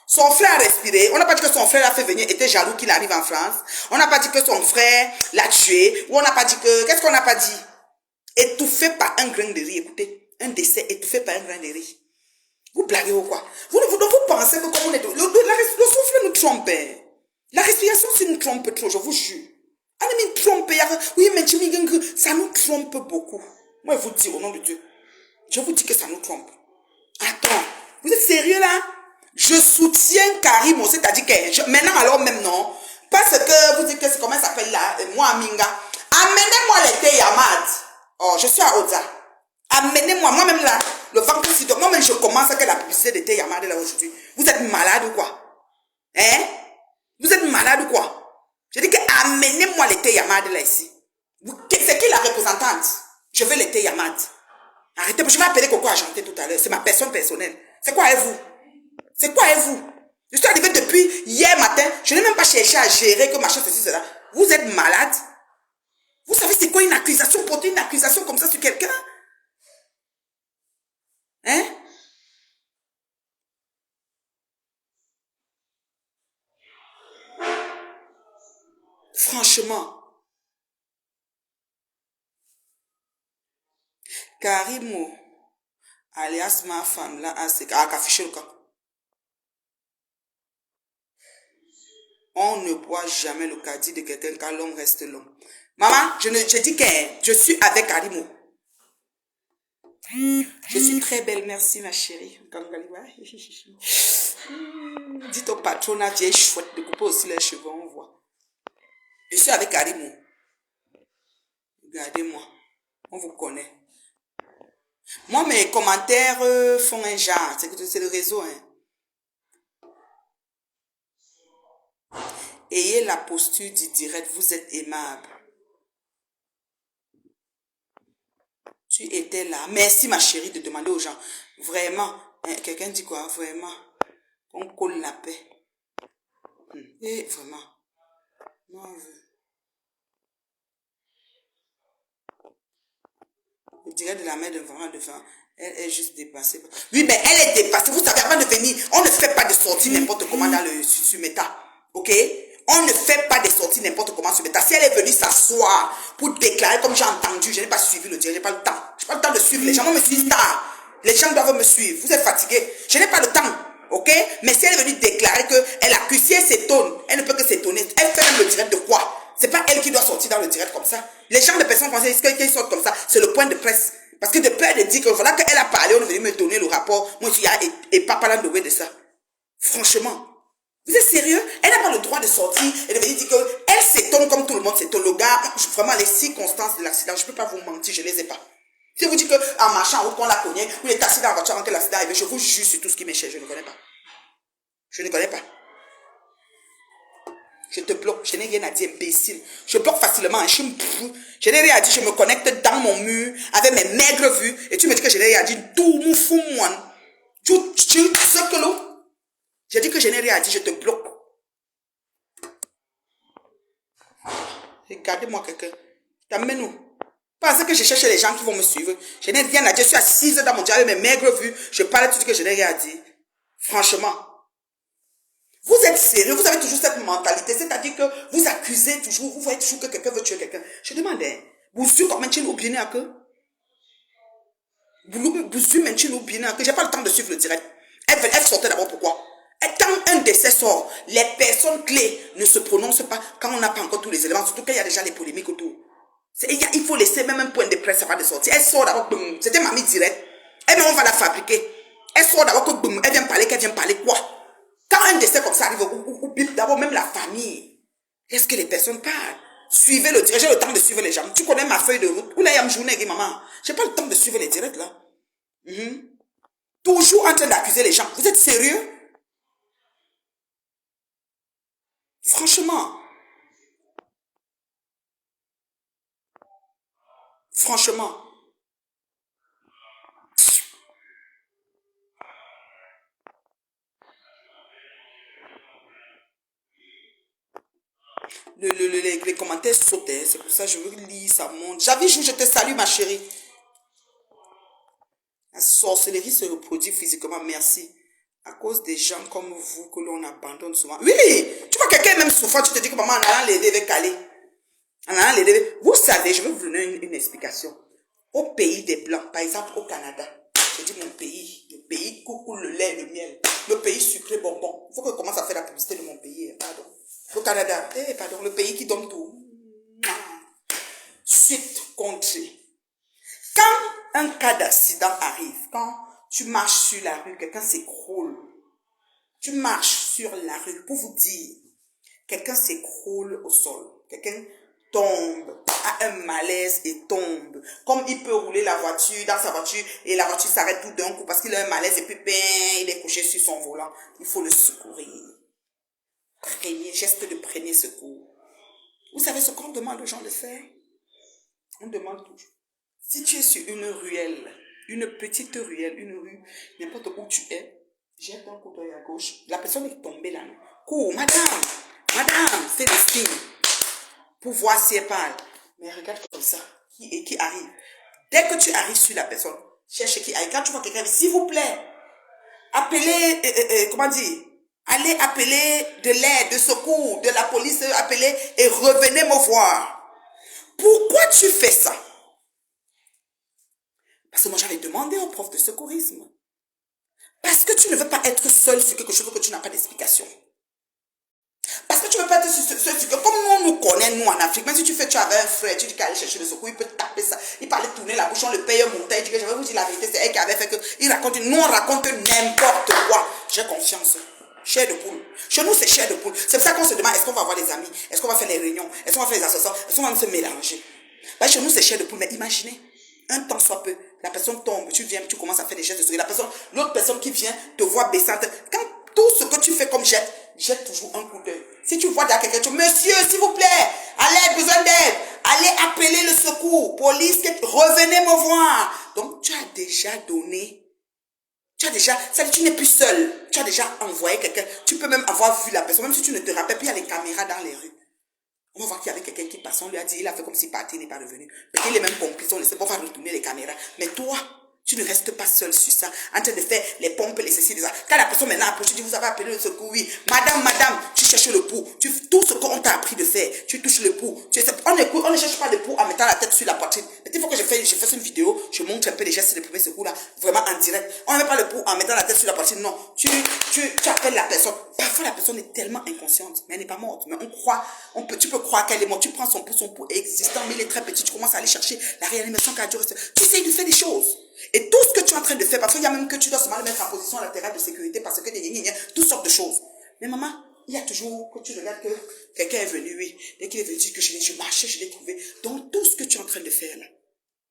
Son frère a respiré. On n'a pas dit que son frère l'a fait venir, était jaloux qu'il arrive en France. On n'a pas dit que son frère l'a tué. Ou on n'a pas dit que... Qu'est-ce qu'on n'a pas dit? Étouffé par un grain de riz. Écoutez, un décès étouffé par un grain de riz. Vous blaguez ou quoi? Vous pensez que comme on est... Le souffle nous trompe. La respiration, ça nous trompe trop, je vous jure. On est trompé. Oui, mais ça nous trompe beaucoup. Moi, je vous dis au nom de Dieu. Je vous dis que ça nous trompe. Attends, vous êtes sérieux là? Je soutiens Karim, c'est-à-dire que maintenant alors même non, parce que vous dites que c'est comment ça s'appelle là, moi Minga, amenez-moi les thé Yamad. Oh, je suis à Oza. Amenez-moi, moi-même là, le ventre si moi-même je commence avec la publicité de thé Yamad là aujourd'hui. Vous êtes malade ou quoi? Hein? Vous êtes malade ou quoi? Je dis que amenez-moi les thé Yamad là ici. C'est qui la représentante? Je veux les thé Yamad. Arrêtez, je vais appeler Coco à chanter tout à l'heure. C'est ma personne personnelle. C'est quoi et vous? C'est quoi et vous? Je suis arrivé depuis hier matin. Je n'ai même pas cherché à gérer que machin, ceci, cela. Vous êtes malade? Vous savez c'est quoi une accusation? Porter une accusation comme ça sur quelqu'un? Hein? Franchement. Karimo, alias ma femme là, c'est affiché le cas. On ne boit jamais le caddie de quelqu'un quand l'homme reste l'homme. Maman, je dis que je suis avec Karimo. Je suis très belle, merci ma chérie. Dites au patronat vieille chouette de couper aussi les cheveux, on voit. Je suis avec Arimou. Regardez-moi, on vous connaît. Moi, mes commentaires font un genre, c'est le réseau. Hein. Ayez la posture du direct, vous êtes aimable. Tu étais là. Merci ma chérie de demander aux gens. Vraiment, hein, quelqu'un dit quoi? Vraiment, on colle la paix. Et vraiment, moi, le direct de la mère de vraiment de fin, elle est juste dépassée. Oui, mais elle est dépassée. Vous savez, avant de venir, on ne fait pas de sortie n'importe comment dans le sur Meta. Ok? On ne fait pas de sorties n'importe comment sur Meta. Si elle est venue s'asseoir pour déclarer comme j'ai entendu, je n'ai pas suivi le direct, je n'ai pas le temps. Je n'ai pas le temps de suivre. Les gens vont me suivre tard. Les gens doivent me suivre. Vous êtes fatigués. Je n'ai pas le temps. Ok? Mais si elle est venue déclarer qu'elle accuse, si elle s'étonne, elle ne peut que s'étonner. Elle fait même le direct de quoi? C'est pas elle qui doit sortir dans le direct comme ça. Les gens de personnes pensent qu'elle sort comme ça. C'est le point de presse. Parce que de peur de dire que voilà qu'elle a parlé, on est venu me donner le rapport. Moi, je suis et pas parlant de ça. Franchement. Vous êtes sérieux? Elle n'a pas le droit de sortir et de venir dire qu'elle s'étonne comme tout le monde s'étonne. Le gars, vraiment, les circonstances de l'accident, je ne peux pas vous mentir, je ne les ai pas. Si vous dites qu'en marchant en route, qu'on la connaît, ou il est assis dans la voiture avant que l'accident arrive, je vous jure sur tout ce qui m'échappe, je ne connais pas. Je ne connais pas. Je te bloque, je n'ai rien à dire, imbécile. Je bloque facilement, je n'ai rien à dire, je me connecte dans mon mur avec mes maigres vues et tu me dis que je n'ai rien à dire. Tout mon fou, moi. Tu sais que l'eau. J'ai dit que je n'ai rien à dire, je te bloque. Regardez-moi quelqu'un. T'amène-nous. Parce que je cherche les gens qui vont me suivre. Je n'ai rien à dire, je suis assise dans mon diable avec mes maigres vues. Je parle, tu dis que je n'ai rien à dire. Franchement. Vous êtes sérieux, vous avez toujours cette mentalité, c'est-à-dire que vous accusez toujours, vous voyez toujours que quelqu'un veut tuer quelqu'un. Je demande, vous suivez comment tu nous bien à que? Vous suivez nous bien à que? J'ai pas le temps de suivre le direct. Elle sortait d'abord pourquoi? Et quand un décès sort, les personnes clés ne se prononcent pas quand on n'a pas encore tous les éléments, surtout qu'il y a déjà les polémiques autour. Il faut laisser même un point de presse avant de sortir. Elle sort d'abord, c'était mamie direct. Et même on va la fabriquer. Elle sort d'abord que elle vient parler, qu'elle vient parler quoi? Quand un décès comme ça arrive, ou d'abord même la famille, est-ce que les personnes parlent? Suivez le direct, j'ai le temps de suivre les gens. Tu connais ma feuille de route. Où là, il y a une journée avec maman. J'ai pas le temps de suivre les directs là. Toujours en train d'accuser les gens. Vous êtes sérieux? Franchement. Franchement. Les commentaires sautaient, c'est pour ça que je veux lire, ça monte. Javi, je te salue ma chérie. La sorcellerie se reproduit physiquement, merci. À cause des gens comme vous que l'on abandonne souvent. Oui, tu vois quelqu'un même souffrant, tu te dis que maman en allant l'aider avec caler. En allant l'aider. Vous savez, je vais vous donner une explication. Au pays des Blancs, par exemple au Canada, je dis mon pays, le pays qui coule le lait, le miel, le pays sucré bonbon. Il faut que je commence à faire la publicité de mon pays, pardon. Au Canada, pardon, le pays qui donne tout. Suite country. Quand un cas d'accident arrive, quand tu marches sur la rue, quelqu'un s'écroule. Tu marches sur la rue pour vous dire, quelqu'un s'écroule au sol. Quelqu'un tombe, a un malaise et tombe. Comme il peut rouler la voiture dans sa voiture et la voiture s'arrête tout d'un coup parce qu'il a un malaise et puis il est couché sur son volant. Il faut le secourir. Geste de premier secours. Vous savez ce qu'on demande aux gens de faire? On demande toujours. Si tu es sur une ruelle, une petite ruelle, une rue, n'importe où tu es, jette un coup d'œil à gauche. La personne est tombée là. Cours, madame, c'est le signe. Pour voir si elle parle. Mais regarde comme ça. Qui arrive. Dès que tu arrives sur la personne, cherche qui arrive. Quand tu vois quelqu'un, s'il vous plaît, appelez, comment dire, allez appeler de l'aide, de secours, de la police, appelez et revenez me voir. Pourquoi tu fais ça? Parce que moi j'avais demandé au prof de secourisme. Parce que tu ne veux pas être seul sur quelque chose que tu n'as pas d'explication. Parce que tu ne veux pas être comme nous, on nous connaît, nous, en Afrique. Même si tu avais un frère, tu dis qu'elle allait chercher le secours, il peut taper ça. Il parlait tourner la bouche, on le paye un montant, il dit que je vais vous dire la vérité, c'est elle qui avait fait que, il raconte, nous, on raconte n'importe quoi. J'ai confiance. Chair de poule. Chez nous, c'est chair de poule. C'est pour ça qu'on se demande, est-ce qu'on va avoir des amis? Est-ce qu'on va faire les réunions? Est-ce qu'on va faire les associations? Est-ce qu'on va se mélanger? Chez nous, c'est chair de poule. Mais imaginez, un temps soit peu, la personne tombe, tu viens, tu commences à faire des gestes de sourire. L'autre personne qui vient te voit baissante. Quand tout ce que tu fais comme jette toujours un coup d'œil. Si tu vois derrière quelqu'un, tu dis, monsieur, s'il vous plaît, allez, besoin d'aide, allez appeler le secours, police, revenez me voir. Donc, tu as déjà donné. Ça dit, tu n'es plus seul. Tu as déjà envoyé quelqu'un. Tu peux même avoir vu la personne, même si tu ne te rappelles plus, il y a les caméras dans les rues. On va voir qu'il y avait quelqu'un qui passe, on lui a dit, il a fait comme si parti n'est pas revenu. Peut-être les mêmes complices, on ne sait pas, on va retourner les caméras. Mais toi, tu ne restes pas seul sur ça, en train de faire les pompes, les ceci, les ça. Quand la personne maintenant approche, tu dis, vous avez appelé le secours, oui. Madame, tu cherches le pouls. Tout ce qu'on t'a appris de faire, tu touches le pouls. On ne cherche pas le pouls en mettant la tête sur la poitrine. Mais une fois que je fais une vidéo, je montre un peu les gestes de premiers secours là, vraiment en direct. On ne met pas le pouls en mettant la tête sur la poitrine, non. Tu appelles la personne. Parfois, la personne est tellement inconsciente, mais elle n'est pas morte. Mais tu peux croire qu'elle est morte. Tu prends son pouls est existant, mais il est très petit. Tu commences à aller chercher la réanimation cardiaque. Tu essayes de faire des choses. Et tout ce que tu es en train de faire, parce qu'il y a même que tu dois seulement le mettre en position latérale de sécurité, parce que toutes sortes de choses. Mais maman, il y a toujours, que tu regardes que quelqu'un est venu, oui. Dès qu'il est venu, que je marchais, je l'ai trouvé. Donc, tout ce que tu es en train de faire là,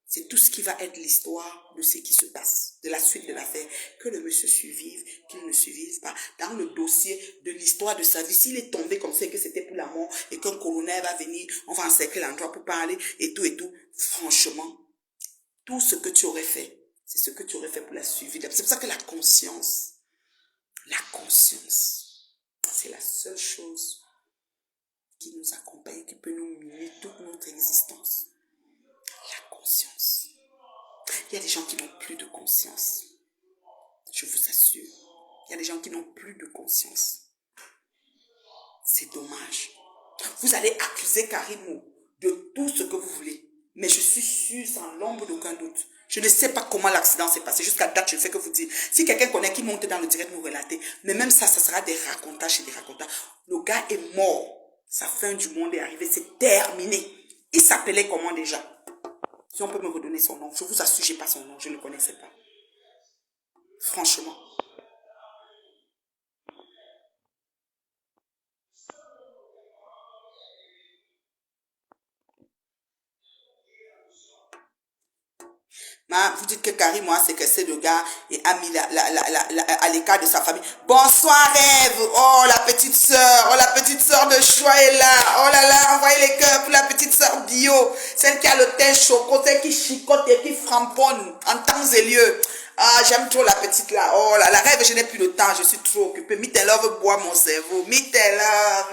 c'est tout ce qui va être l'histoire de ce qui se passe, de la suite de l'affaire. Que le monsieur survive, qu'il ne survive pas. Dans le dossier de l'histoire de sa vie, s'il est tombé comme ça et que c'était pour la mort, et qu'un coroner va venir, on va encercler l'endroit pour parler, et tout. Franchement, tout ce que tu aurais fait, c'est ce que tu aurais fait pour la suivi. C'est pour ça que la conscience, c'est la seule chose qui nous accompagne, qui peut nous miner toute notre existence. La conscience. Il y a des gens qui n'ont plus de conscience. Je vous assure. Il y a des gens qui n'ont plus de conscience. C'est dommage. Vous allez accuser Karimou de tout ce que vous voulez. Mais je suis sûre, sans l'ombre d'aucun doute. Je ne sais pas comment l'accident s'est passé. Jusqu'à date, je ne fais que vous dire. Si quelqu'un connaît qui monte dans le direct nous relater, mais même ça sera des racontages et des racontages. Le gars est mort. Sa fin du monde est arrivée. C'est terminé. Il s'appelait comment déjà? Si on peut me redonner son nom. Je vous assure, je n'ai pas son nom. Je ne le connaissais pas. Franchement. Vous dites que Karim, moi, c'est que c'est le gars et a mis à l'écart de sa famille. Bonsoir, Ève. Oh, la petite sœur de choix est là. Oh là là, envoyez les cœurs pour la petite sœur Bio. Celle qui a le teint choco, celle qui chicote et qui framponne en temps et lieu. Ah, j'aime trop la petite là. Oh là, la rêve, je n'ai plus le temps, je suis trop occupée. Mitelov veut boire mon cerveau. Mitelov.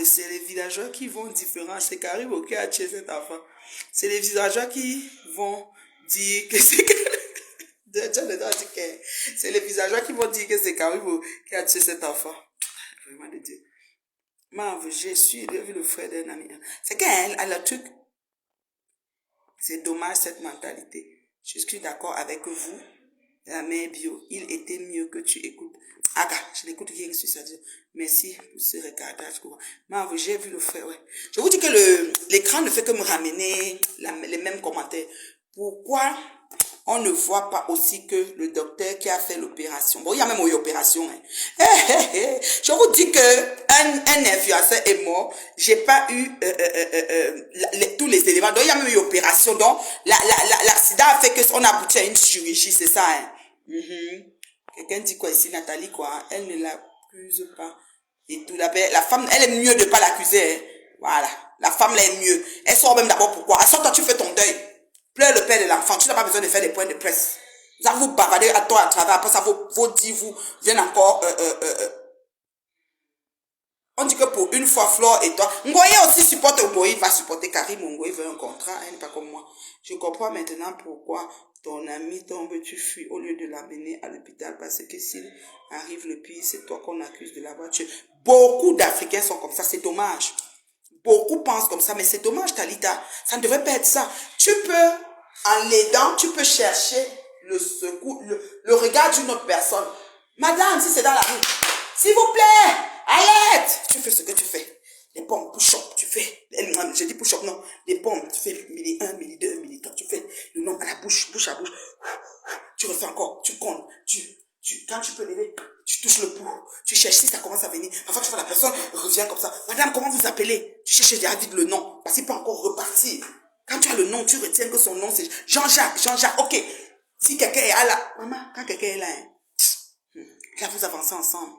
C'est les villageois qui vont différents. C'est Karim qui a tué cet enfant. C'est les villageois qui vont dire que c'est c'est les villageois qui vont dire que c'est Karim qui a tué cet enfant. Vraiment de Dieu. J'ai vu le frère d'un ami. C'est qu'elle a le truc. C'est dommage cette mentalité. Je suis d'accord avec vous. La mère Bio, il était mieux que tu écoutes. Aga, je n'écoute rien sur ça. Merci pour ce regardage. J'ai vu le frère, ouais. Je vous dis que l'écran ne fait que me ramener les mêmes commentaires. Pourquoi on ne voit pas aussi que le docteur qui a fait l'opération? Bon, il y a même eu opération. Hein. Je vous dis que un influenceur est mort. J'ai pas eu tous les éléments. Donc, il y a même eu opération. Donc, l'accident a fait qu'on a abouti à une chirurgie, c'est ça. Hein. Quelqu'un dit quoi ici, Nathalie, quoi? Elle ne l'accuse pas. Et tout, la femme, elle est mieux de pas l'accuser. Hein. Voilà. La femme, elle est mieux. Elle sort même d'abord pourquoi? À ce temps, tu fais ton deuil. Pleure le père de l'enfant. Tu n'as pas besoin de faire des points de presse. Vous allez vous bavader à toi à travers. Après ça, vos dits vous viennent encore. On dit que pour une fois, Flore et toi. Ngoye aussi supporte Ngoye. Il va supporter Karim. Ngoye veut un contrat. Elle n'est pas comme moi. Je comprends maintenant pourquoi ton ami tombe, tu fuis au lieu de l'amener à l'hôpital. Parce que s'il arrive le pire, c'est toi qu'on accuse de l'avoir tué. Beaucoup d'Africains sont comme ça. C'est dommage. Beaucoup pensent comme ça, mais c'est dommage, Talita. Ça ne devrait pas être ça. Tu peux, en l'aidant, tu peux chercher le secours, le regard d'une autre personne. Madame, si c'est dans la rue, S'il vous plaît, à l'aide. Tu fais ce que tu fais. Les pompes, push-up, tu fais. Je dis push-up, non. Les pompes, tu fais milli 1, milli 2, milli 3. Tu fais le nom à la bouche, bouche à bouche. Tu refais encore, tu comptes. Quand tu peux lever, tu touches le pouls. Tu cherches si ça commence à venir. Parfois, tu vois la personne revient comme ça. Madame, comment vous appelez? Tu cherches déjà vite le nom. Parce qu'il peut encore repartir. Quand tu as le nom, tu retiens que son nom c'est Jean-Jacques. Jean-Jacques, ok. Si quelqu'un est là, maman, quand quelqu'un est là, là vous avancez ensemble.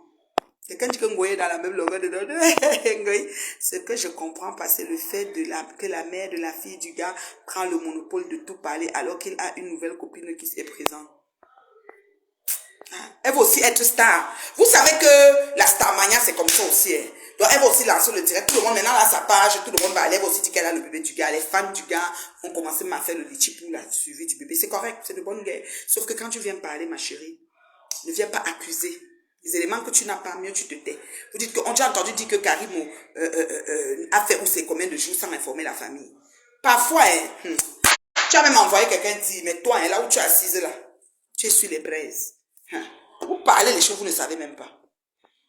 Quelqu'un dit que Ngoye est dans la même longueur de Ngoye. Ce que je comprends pas, c'est le fait que la mère de la fille du gars prend le monopole de tout parler alors qu'il a une nouvelle copine qui est présente. Elle va aussi être star. Vous savez que la Starmania, c'est comme ça aussi. Hein. Donc, elle va aussi lancer le direct. Tout le monde, maintenant, a sa page, tout le monde va aller. Elle va aussi dire qu'elle a le bébé du gars. Les fans du gars vont commencer à faire le litchi pour la suivi du bébé. C'est correct, c'est de bonne guerre. Sauf que quand tu viens parler, ma chérie, ne viens pas accuser. Les éléments que tu n'as pas, mieux tu te tais. Vous dites qu'on a entendu dire que Karimo a fait ou c'est combien de jours sans informer la famille. Parfois, hein, tu as même envoyé quelqu'un dire, mais toi, hein, là où tu es assise là, tu es sur les braises. Hein. Vous parlez les choses, vous ne savez même pas.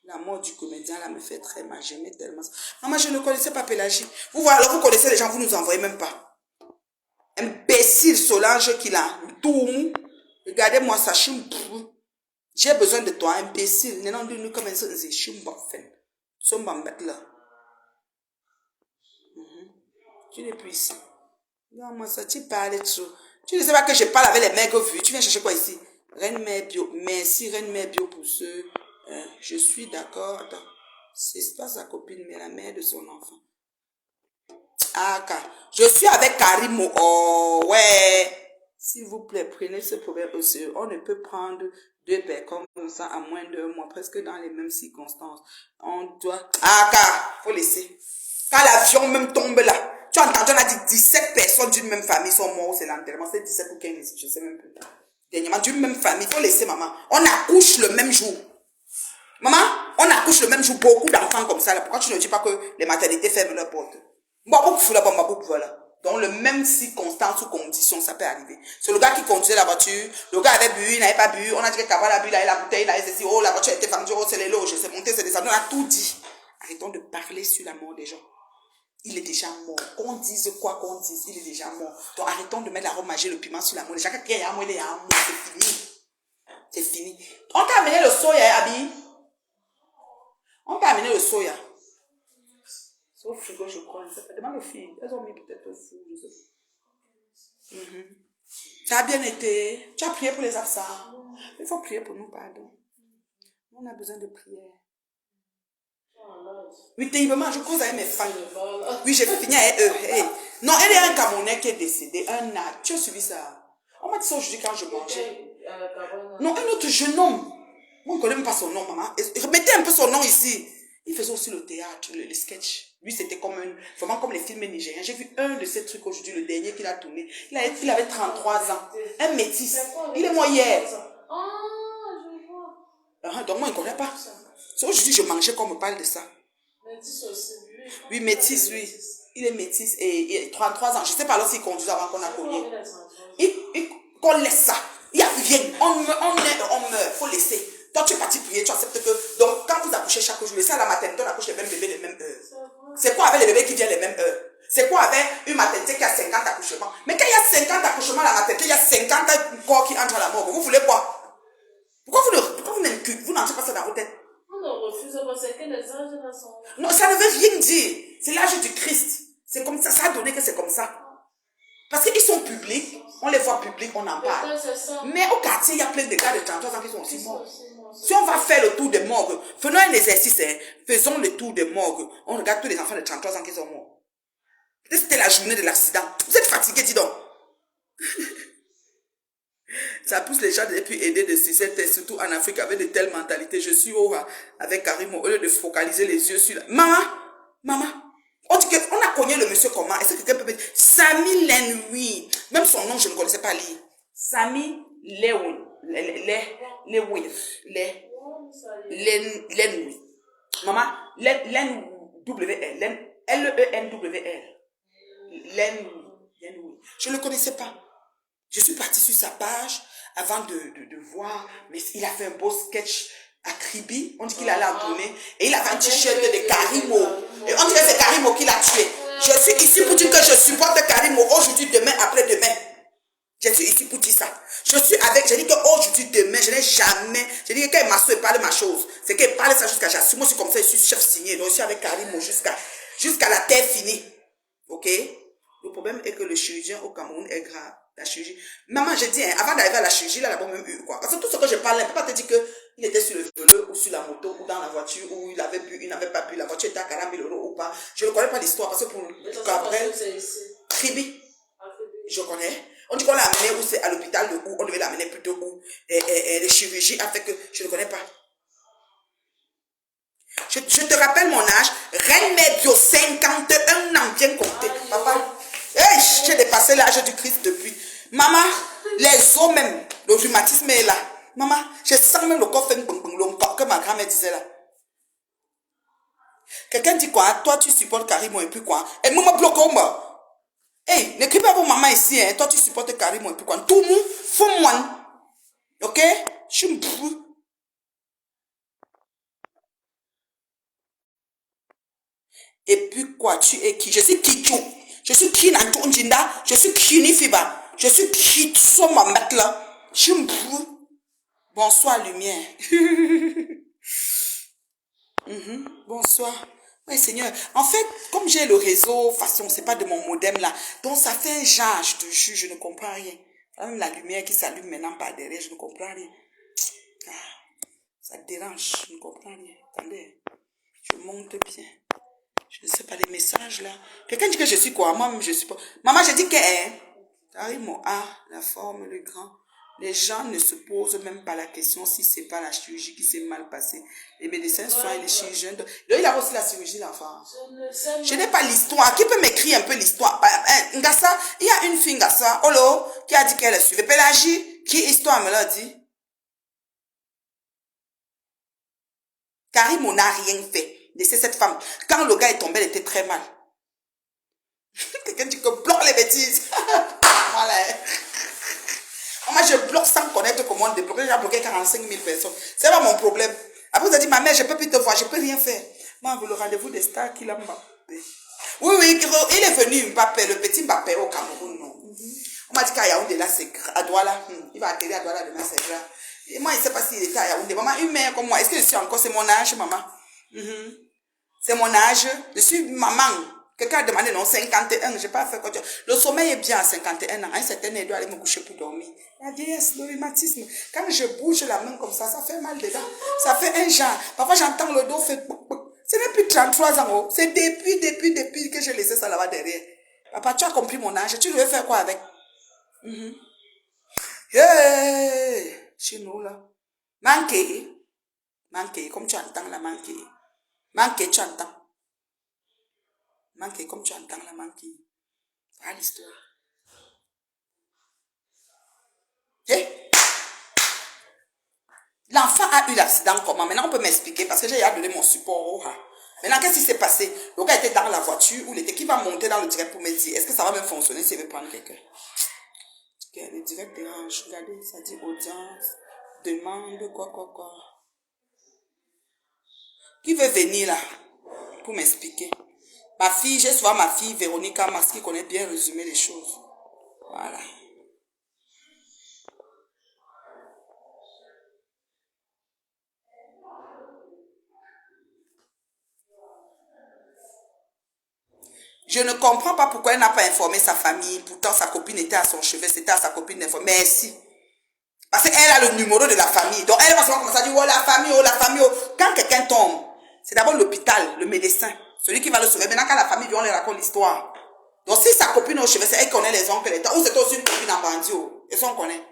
La mort du comédien là me fait très mal. J'aimais tellement ça. Maman, je ne connaissais pas Pélagie. Vous voyez, alors vous connaissez les gens, vous ne nous envoyez même pas. Imbécile Solange qui l'a. Tout. Regardez-moi ça. J'ai besoin de toi, imbécile. Non, nous comme ça, c'est chimbafen. Sombambet là. Tu n'es plus ici. Non, moi ça, tu parles trop. Tu ne sais pas que je parle avec les mecs vus. Tu viens chercher quoi ici? Reine Mère Bio. Merci Reine Mère Bio pour ce. Je suis d'accord. Attends. C'est pas sa copine, mais la mère de son enfant. Ah, je suis avec Karimo. Oh, ouais. S'il vous plaît, prenez ce problème au sérieux. On ne peut prendre deux personnes comme ça à moins d'1 mois, presque dans les mêmes circonstances. On doit. Ah, faut laisser. Quand l'avion même tombe là, tu as entendu, on a dit 17 personnes d'une même famille sont mortes, c'est l'enterrement, c'est 17 ou 15, je sais même plus. Dernièrement, d'une même famille, faut laisser maman. On accouche le même jour. Maman, on accouche le même jour, beaucoup d'enfants comme ça là. Pourquoi tu ne dis pas que les maternités ferment leurs portes? Voilà. Dans le même circonstance ou conditions, ça peut arriver. C'est le gars qui conduisait la voiture, le gars avait bu, il n'avait pas bu, on a dit que Kaval a bu, il a eu la bouteille, il a dit, oh, la voiture était vendue, oh, c'est les loges, c'est monté, c'est descendu, on a tout dit. Arrêtons de parler sur la mort des gens. Il est déjà mort. Qu'on dise quoi qu'on dise, il est déjà mort. Donc arrêtons de mettre la robe magique, le piment sur la mort. Déjà, quelqu'un est à moi, il est à moi, c'est fini. C'est fini. On t'a amené le soya, Abi. On t'a amené le soya. C'est au frigo, je crois. Demande aux filles. Elles ont mis peut-être au four, je sais pas. Ça a bien été. Tu as prié pour les absents. Il faut prier pour nous, pardon. On a besoin de prière. Oui, terriblement, je cause avec mes fans. Oui, j'ai fini avec eux. Hey. Non, elle est un Camerounais qui est décédé. Tu as suivi ça? On m'a dit ça aujourd'hui quand je mangeais. Non, un autre jeune homme. On ne connaît même pas son nom, maman. Remettez un peu son nom ici. Il faisait aussi le théâtre, le sketch. Lui, c'était vraiment comme les films nigériens. J'ai vu un de ces trucs aujourd'hui, le dernier qu'il a tourné. Il avait 33 ans. Un métis. Il est mort hier. Ah, je vois. Donc moi, il ne connaît pas. C'est aujourd'hui, je mangeais qu'on me parle de ça. Métis aussi. Oui, métis, oui. Il est métis et 33 ans. Je ne sais pas alors s'il conduit avant qu'on a connu. Qu'on laisse ça. Il n'y a rien. On meurt. Il faut laisser. Toi, tu es parti prier, tu acceptes que. Donc, quand vous accouchez chaque jour, laissez à la maternité, on accouche les mêmes bébés les mêmes heures. C'est quoi avec les bébés qui viennent les mêmes heures? C'est quoi avec une maternité qui a 50 accouchements? Mais quand il y a 50 accouchements à la maternité, il y a 50 corps qui entrent à la mort. Vous voulez quoi? Pourquoi vous n'entrez pas ça dans vos têtes? On ne refuse pas, c'est que les âges là sont. Non, ça ne veut rien dire. C'est l'âge du Christ. C'est comme ça, ça a donné que c'est comme ça. Parce qu'ils sont publics, on les voit publics, on en parle. Mais au quartier, il y a plein de gars de 33 ans qui sont aussi morts. Si on va faire le tour des morgues, faisons un exercice, hein, faisons le tour des morgues. On regarde tous les enfants de 33 ans qui sont morts. Peut-être c'était la journée de l'accident. Vous êtes fatigués, dis donc. Ça pousse les gens de plus aider de succès, surtout en Afrique avec de telles mentalités. Je suis avec Karim, au lieu de focaliser les yeux sur la... Maman. On dit qu'on a cogné le monsieur comment? Est-ce que quelqu'un peut me dire? Sami Lenwi. Même son nom, je ne connaissais pas lire. Sami Lenwi. Lenwi. Maman, L-E-N-W-L. Lenwi. Je ne le connaissais pas. Je suis partie sur sa page avant de voir, mais il a fait un beau sketch à Kribi. On dit qu'il allait en tournée. Et il avait un t-shirt de Karimo. Et on dirait que c'est Karimo qui l'a tué. Je suis ici pour dire que je supporte Karimo aujourd'hui, demain, après-demain. Je suis ici pour dire ça. Je suis avec, je dis qu'aujourd'hui, demain, je n'ai jamais, je dis que quand il m'assoit et parle ma chose, c'est qu'il parle ça jusqu'à j'assume. Moi, c'est comme ça, je suis chef signé. Donc, je suis avec Karimo jusqu'à la terre finie. Ok? Le problème est que le chirurgien au Cameroun est grave. La chirurgie. Maman, je dis, hein, avant d'arriver à la chirurgie, là, là-bas même eu quoi. Parce que tout ce que je parle, je ne peux pas te dire qu'il était sur le vélo ou sur la moto ou dans la voiture ou il avait bu, il n'avait pas bu, la voiture était à 40 000 € ou pas. Je ne connais pas l'histoire parce que pour qu'après, Kribi, je connais. On dit qu'on l'a amené où c'est à l'hôpital de où, on devait l'amener plutôt où. Les chirurgies a fait que je ne connais pas. Je te rappelle mon âge, Reine Mère Bio, 51 ans, bien compté. Papa, hey, j'ai dépassé l'âge du Christ depuis. Maman, les os même, le rhumatisme est là. Maman, je sens même le corps fait que ma grand-mère disait là. Quelqu'un dit quoi? Toi, tu supportes Karimo et puis quoi? Et moi, bloque moi. Hey, n'écris pas pour maman ici, hein. Toi, tu supportes Karimo et puis quoi? Tout le monde, faut moi. Ok? Je suis un peu. Et puis quoi? Tu es qui? Je suis Kichu. Je suis Kinatou Njinda. Je suis Kinifiba. Je suis qui sont ma mec là. Je suis un peu. Bonsoir, lumière. Bonsoir. Oui, Seigneur. En fait, comme j'ai le réseau, façon, c'est pas de mon modem là. Donc, ça fait un genre, je te jure, je ne comprends rien. Même la lumière qui s'allume maintenant par derrière, je ne comprends rien. Ah, ça dérange, je ne comprends rien. Attendez, je monte bien. Je ne sais pas les messages là. Quelqu'un dit que je suis quoi? Moi-même, je suis pas. Maman, je dis que, hein, Karimo A, la forme, le grand. Les gens ne se posent même pas la question si c'est pas la chirurgie qui s'est mal passée. Les médecins soignent les chirurgiens. Il a aussi la chirurgie, l'enfant. Je n'ai pas l'histoire. Qui peut m'écrire un peu l'histoire? Ngassa, il y a une fille, Ngassa, Olo, qui a dit qu'elle est suivie. Pélagie, qui histoire me l'a dit? Karimo n'a rien fait. Laissez cette femme. Quand le gars est tombé, elle était très mal. Quelqu'un dit que bloque les bêtises. Voilà. Moi, je bloque sans connaître comment débloquer. J'ai bloqué 45 000 personnes. C'est pas mon problème. Après, vous avez dit, ma mère, je peux plus te voir, je peux rien faire. Moi, le rendez-vous des stars qu'il a Mbappé. Oui, il est venu Mbappé, le petit Mbappé au Cameroun, non. On m'a dit qu'à Yaoundé, là, c'est à Douala. Il va atterrir à Douala demain, c'est grave. Et moi, il ne sait pas s'il était à Yaoundé. Maman, une mère comme moi, est-ce que je suis encore, c'est mon âge, maman? C'est mon âge. Je suis maman. Quelqu'un a demandé, non, 51, je n'ai pas fait quoi. Le sommeil est bien à 51 ans. À un certain moment, je dois aller me coucher pour dormir. La vieillesse, le rhumatisme. Quand je bouge la main comme ça fait mal dedans. Ça fait un genre. Parfois, j'entends le dos faire pouc, pouc. Ce n'est plus 33 ans. Oh. C'est depuis que j'ai laissé ça là-bas derrière. Papa, tu as compris mon âge. Tu veux faire quoi avec? Yeah! Chez nous, là. Manqué, comme tu entends là, manqué. Manqué, tu entends. Manqué, comme tu entends là, manqué. Voilà l'histoire. Hey. L'enfant a eu l'accident comment? Maintenant, on peut m'expliquer parce que j'ai donné mon support. Maintenant, qu'est-ce qui s'est passé? Le gars était dans la voiture ou il était qui va monter dans le direct pour me dire est-ce que ça va même fonctionner s'il veut prendre quelqu'un? Le direct dérange. Regardez, ça dit audience, demande, quoi. Qui veut venir là pour m'expliquer? Ma fille, j'ai souvent ma fille Véronica Mas qui connaît bien résumer les choses. Voilà. Je ne comprends pas pourquoi elle n'a pas informé sa famille. Pourtant, sa copine était à son chevet. C'était à sa copine d'informer. Merci. Parce qu'elle a le numéro de la famille. Donc, elle va souvent commencer à dire, oh la famille, oh la famille. Oh. Quand quelqu'un tombe, c'est d'abord l'hôpital, le médecin. Celui qui va le sauver. Maintenant, quand la famille vient, on lui raconte l'histoire. Donc, si sa copine est au chevet, c'est elle qui connaît les oncles, les tantes. Ou c'est aussi une copine en bandit. Et ça, on connaît.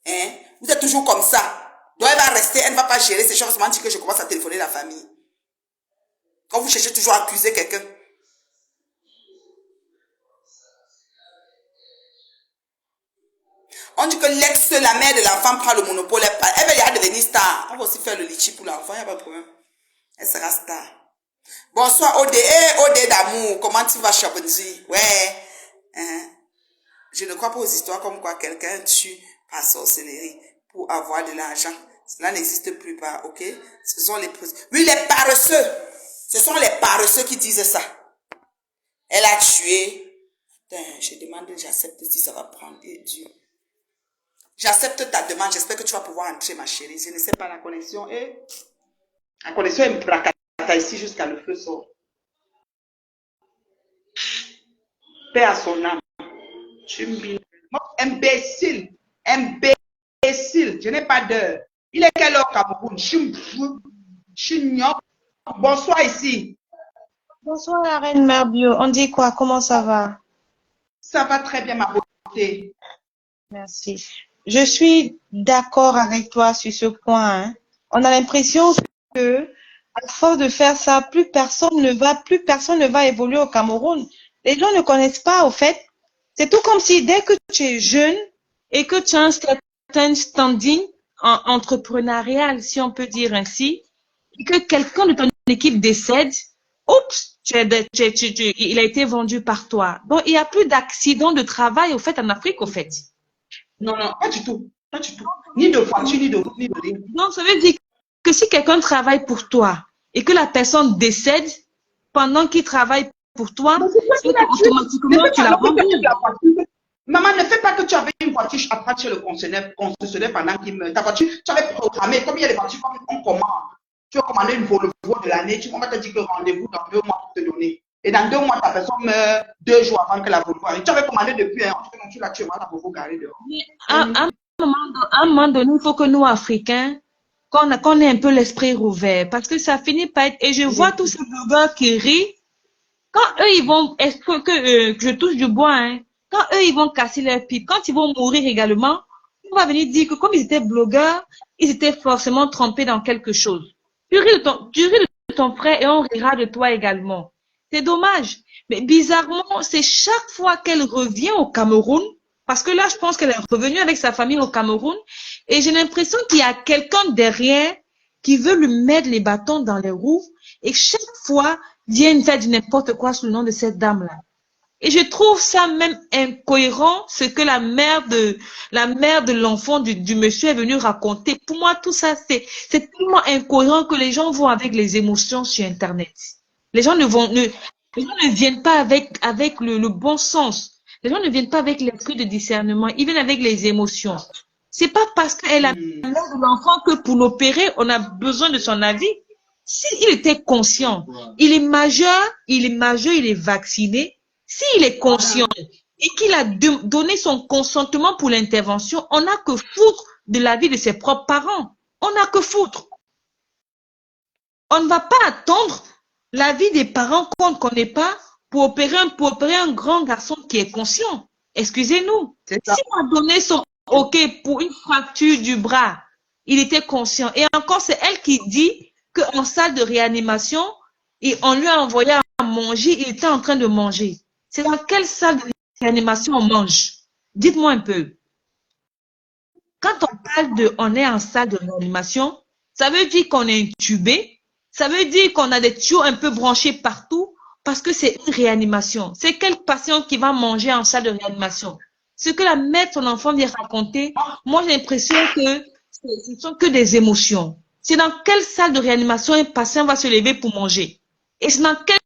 Hein? Vous êtes toujours comme ça. Donc, elle va rester, elle ne va pas gérer ces choses. Dire que je commence à téléphoner la famille. Quand vous cherchez toujours à accuser quelqu'un. On dit que l'ex, la mère de l'enfant prend le monopole. Elle va y devenir star. On va aussi faire le litchi pour l'enfant, il n'y a pas de problème. Elle sera star. Bonsoir, Odé d'amour. Comment tu vas, Chabonzi? Ouais. Je ne crois pas aux histoires comme quoi quelqu'un tue par sorcellerie pour avoir de l'argent. Cela n'existe plus pas, ok? Ce sont les... Oui, les paresseux. Ce sont les paresseux qui disent ça. Elle a tué. Putain, je demande, j'accepte si ça va prendre. Dieu. J'accepte ta demande. J'espère que tu vas pouvoir entrer, ma chérie. Je ne sais pas la connexion. La connexion est bracata ici jusqu'à le feu sort. Paix à son âme. Imbécile. Imbécile. Je n'ai pas d'heure. Il est quelle heure, Cameroun? Bonsoir ici. Bonsoir la reine Mère Bio. On dit quoi? Comment ça va? Ça va très bien, ma beauté. Merci. Je suis d'accord avec toi sur ce point, hein. On a l'impression que, à force de faire ça, plus personne ne va évoluer au Cameroun. Les gens ne connaissent pas, au fait. C'est tout comme si dès que tu es jeune et que tu as un certain standing entrepreneurial, si on peut dire ainsi, et que quelqu'un de ton équipe décède, oups, il a été vendu par toi. Donc, il n'y a plus d'accidents de travail, au fait, en Afrique, au fait. Non, non, pas du tout. Pas du tout. Ni de voiture, ni de route, ni de rien. Donc, ça veut dire que si quelqu'un travaille pour toi et que la personne décède pendant qu'il travaille pour toi, c'est automatiquement tu l'as vendu. Maman, ne fais pas que tu avais une voiture à chez le concessionnaire pendant qu'il meurt. Ta voiture, tu avais programmé, comme il y a des voitures qu'on commande. Tu veux commander une Volvo de l'année, on va te dire que rendez-vous dans 2 mois pour te donner. Et dans 2 mois, ta personne meurt 2 jours avant que la Volvo arrive. Tu avais commandé depuis, hein, tu l'as tué, la Volvo garée dehors. À un moment donné, il faut que nous, Africains, qu'on ait un peu l'esprit rouvert. Parce que ça finit par être... Et je vois tous ces blogueurs qui rient. Quand eux, ils vont... que je touche du bois, hein. Quand eux, ils vont casser leur pipe, quand ils vont mourir également, on va venir dire que comme ils étaient blogueurs, ils étaient forcément trempés dans quelque chose. Tu ris de ton frère et on rira de toi également. C'est dommage. Mais bizarrement, c'est chaque fois qu'elle revient au Cameroun, parce que là, je pense qu'elle est revenue avec sa famille au Cameroun, et j'ai l'impression qu'il y a quelqu'un derrière qui veut lui mettre les bâtons dans les roues, et chaque fois, vient faire du n'importe quoi sous le nom de cette dame-là. Et je trouve ça même incohérent, ce que la mère de l'enfant du monsieur est venue raconter. Pour moi, tout ça, c'est tellement incohérent que les gens vont avec les émotions sur Internet. Les gens les gens ne viennent pas avec le bon sens. Les gens ne viennent pas avec l'esprit de discernement. Ils viennent avec les émotions. C'est pas parce qu'elle a la mère de l'enfant que pour l'opérer, on a besoin de son avis. S'il était conscient, il est majeur, il est vacciné. S'il est conscient et qu'il a donné son consentement pour l'intervention, on n'a que foutre de l'avis de ses propres parents. On n'a que foutre. On ne va pas attendre l'avis des parents qu'on ne connaît pas pour opérer un grand garçon qui est conscient. Excusez-nous. Si on a donné son OK pour une fracture du bras, il était conscient. Et encore, c'est elle qui dit qu'en salle de réanimation, et on lui a envoyé à manger, il était en train de manger. C'est dans quelle salle de réanimation on mange? Dites-moi un peu. Quand on parle on est en salle de réanimation, ça veut dire qu'on est intubé, ça veut dire qu'on a des tuyaux un peu branchés partout, parce que c'est une réanimation. C'est quel patient qui va manger en salle de réanimation? Ce que la mère de son enfant vient raconter, moi j'ai l'impression que ce ne sont que des émotions. C'est dans quelle salle de réanimation un patient va se lever pour manger? Et c'est dans quelle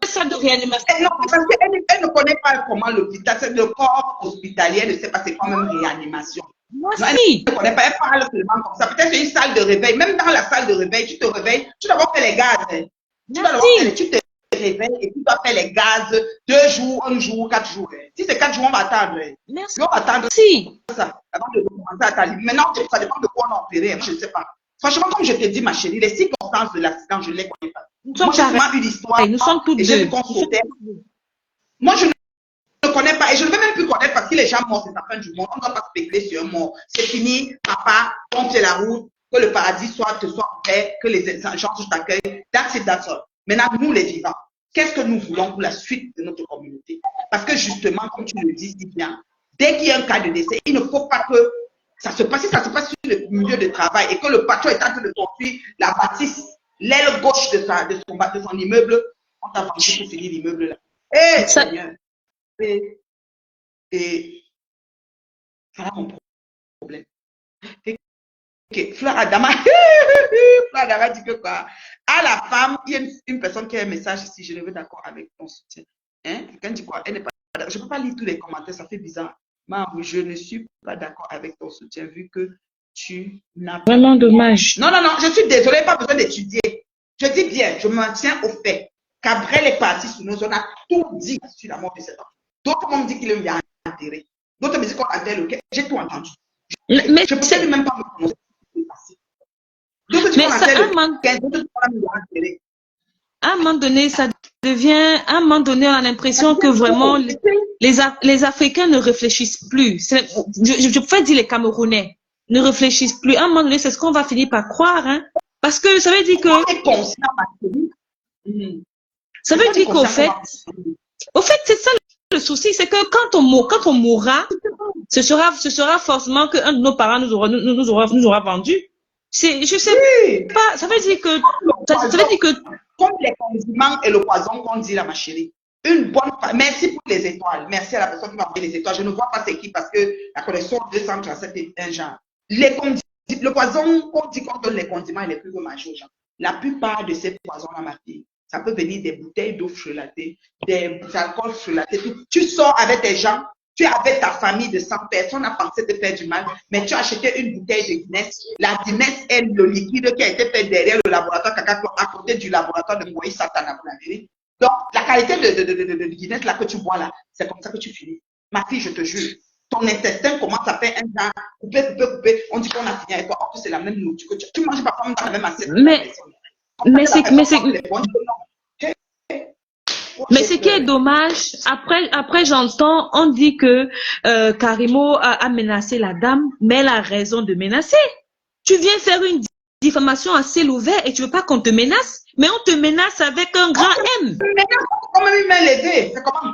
salle de réanimation? Non, parce qu'elle ne connaît pas comment l'hôpital, c'est le corps hospitalier, elle ne sait pas c'est quoi même réanimation. Moi Non, si. elle ne connaît pas, elle parle seulement comme ça. Peut-être c'est une salle de réveil. Même dans la salle de réveil, tu te réveilles, tu dois avoir fait les gaz. Tu dois avoir fait, tu te réveilles et tu dois faire les gaz 2 jours, 1 jour, 4 jours. Si c'est 4 jours, on va attendre. Merci. On va attendre ça avant de commencer à t'allumer. Maintenant, ça dépend de quoi on a opéré, je ne sais pas. Franchement, comme je te dis, ma chérie, les circonstances de l'accident, je ne les connais pas. Moi, j'ai vraiment vu l'histoire. Nous sommes toutes et j'ai deux. vu qu'on sautait. Moi, je ne connais pas et je ne vais même plus connaître parce que les gens morts, c'est la fin du monde. On ne doit pas spéculer sur un mort. C'est fini, papa, tombe sur la route, que le paradis te soit ouvert, que les gens t'accueillent. That's it, that's all. Maintenant, nous les vivants, qu'est-ce que nous voulons pour la suite de notre communauté? Parce que justement, comme tu le dis si bien, dès qu'il y a un cas de décès, il ne faut pas que ça se passe, si ça se passe sur le milieu de travail et que le patron est en train de construire la bâtisse, l'aile gauche de son immeuble, on t'a vendu pour finir l'immeuble là. Eh, Seigneur! Et voilà mon problème. Ok, Fleur Adama. Fleur Adama dit que quoi? À la femme, il y a une personne qui a un message ici. Je ne veux d'accord avec ton soutien. Hein? Quelqu'un dit quoi? Elle n'est pas d'accord. Je ne peux pas lire tous les commentaires, ça fait bizarre. Maman, je ne suis pas d'accord avec ton soutien vu que tu n'as pas. Vraiment dommage. Non, non, non, je suis désolée, pas besoin d'étudier. Je dis bien, je me tiens au fait. Cabrel est parti sur nous, on a tout dit sur la mort de cet enfant. D'autres m'ont dit qu'il est enterré. D'autres me disent qu'on a enterré le cœur. J'ai tout entendu. Mais je ne peux même pas me prononcer. D'autres disent qu'on a enterré le cœur. D'autres disent qu'on a enterré. À un moment donné, ça devient, à un moment donné, on a l'impression que vraiment les Africains ne réfléchissent plus. Je préfère dire les Camerounais ne réfléchissent plus. À un moment donné, c'est ce qu'on va finir par croire, hein. Parce que ça veut dire que, ça veut dire qu'au fait, c'est ça le souci, c'est que quand on mourra, ce sera forcément qu'un de nos parents nous aura vendu. Je sais pas, ça veut dire que, comme les condiments et le poison qu'on dit là, ma chérie. Une bonne. Merci pour les étoiles. Merci à la personne qui m'a envoyé les étoiles. Je ne vois pas c'est qui parce que la connexion 237 est un genre. Le poison qu'on dit qu'on donne les condiments, il est plus majeur, aux gens. La plupart de ces poisons-là, ma fille, ça peut venir des bouteilles d'eau frelatée, des alcools frelatés. Tu sors avec des gens, tu es avec ta famille de 100 personnes, a pensé te faire du mal, mais tu as acheté une bouteille de Guinness. La Guinness est le liquide qui a été fait derrière le laboratoire Cacato, à côté du laboratoire de Moïse Satana. Donc, la qualité de Guinness là que tu bois là, c'est comme ça que tu finis. Ma fille, je te jure, ton intestin commence à faire un genre couper. On dit qu'on a fini avec toi. Or que c'est la même nourriture que tu manges pas comme dans la même assiette. Mais ce qui est dommage, après j'entends, on dit que Karimo a menacé la dame, mais elle a raison de menacer. Tu viens faire une diffamation à ciel ouvert et tu veux pas qu'on te menace, mais on te menace avec un grand M. Comme une main levée, c'est comment?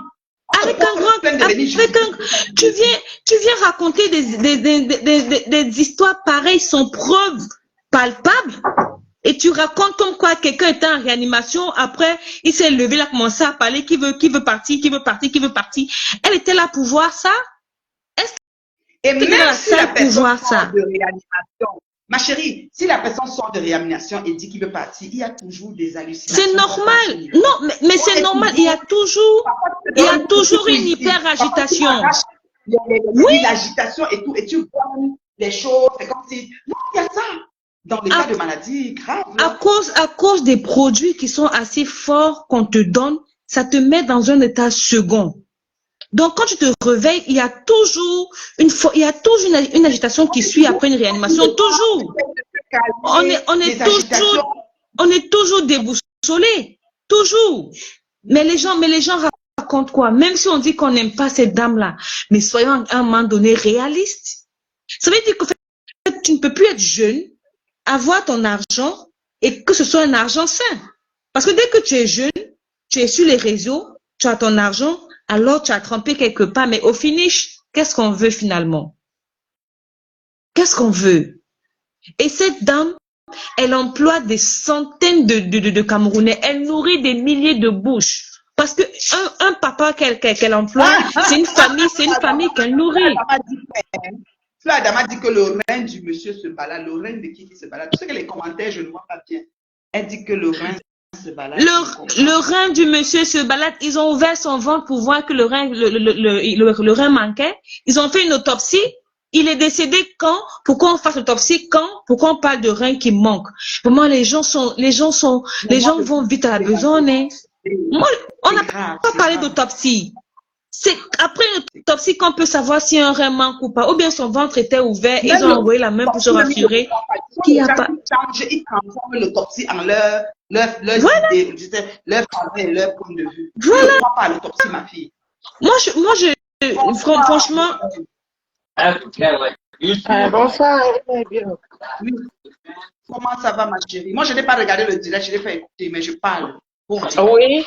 Tu viens raconter des histoires pareilles sans preuve palpable. Et tu racontes comme quoi quelqu'un était en réanimation, après, il s'est levé, il a commencé à parler, qui veut partir. Elle était là pour voir ça? Est-ce qu'elle est là pour voir ça? De réanimation. Ma chérie, si la personne sort de réanimation et dit qu'il veut partir, il y a toujours des hallucinations. C'est normal. Non, mais c'est normal. Il y a toujours une hyper-agitation. Oui. L'agitation et tout. Et tu vois les choses, c'est comme si... Non, il y a ça. Dans les cas de maladies graves. À cause des produits qui sont assez forts qu'on te donne, ça te met dans un état second. Donc, quand tu te réveilles, il y a toujours une agitation qui suit après une réanimation. Toujours. On est toujours déboussolé. Toujours. Mais les gens racontent quoi? Même si on dit qu'on n'aime pas cette dame-là, mais soyons à un moment donné réalistes. Ça veut dire que tu ne peux plus être jeune, avoir ton argent et que ce soit un argent sain. Parce que dès que tu es jeune, tu es sur les réseaux, tu as ton argent, alors tu as trempé quelque part. Mais au finish, qu'est-ce qu'on veut finalement? Qu'est-ce qu'on veut? Et cette dame, elle emploie des centaines de Camerounais. Elle nourrit des milliers de bouches. Parce que un papa qu'elle emploie, c'est une famille qu'elle nourrit. Fleur Adama dit que le rein du monsieur se balade. Le rein de qui se balade? Tu sais que les commentaires, je ne vois pas bien. Elle dit que le rein se balade. Le rein du monsieur se balade. Ils ont ouvert son ventre pour voir que le rein manquait. Ils ont fait une autopsie. Il est décédé quand? Pourquoi on fasse l'autopsie quand? Pourquoi on parle de rein qui manque? Vraiment, les gens vont vite à la besogne. Hein. Moi, on n'a pas parlé d'autopsie. C'est après une autopsie qu'on peut savoir si un rein manque ou pas. Ou bien son ventre était ouvert, ils ont envoyé la main pour se rassurer qu'il n'y a pas. Ils transforment l'autopsie en leur point de vue. Voilà. Je ne crois pas à l'autopsie, ma fille. Franchement. Bonsoir. Oui. Comment ça va, ma chérie? Moi, je n'ai pas regardé le direct, je l'ai fait écouter, mais je parle. Oui.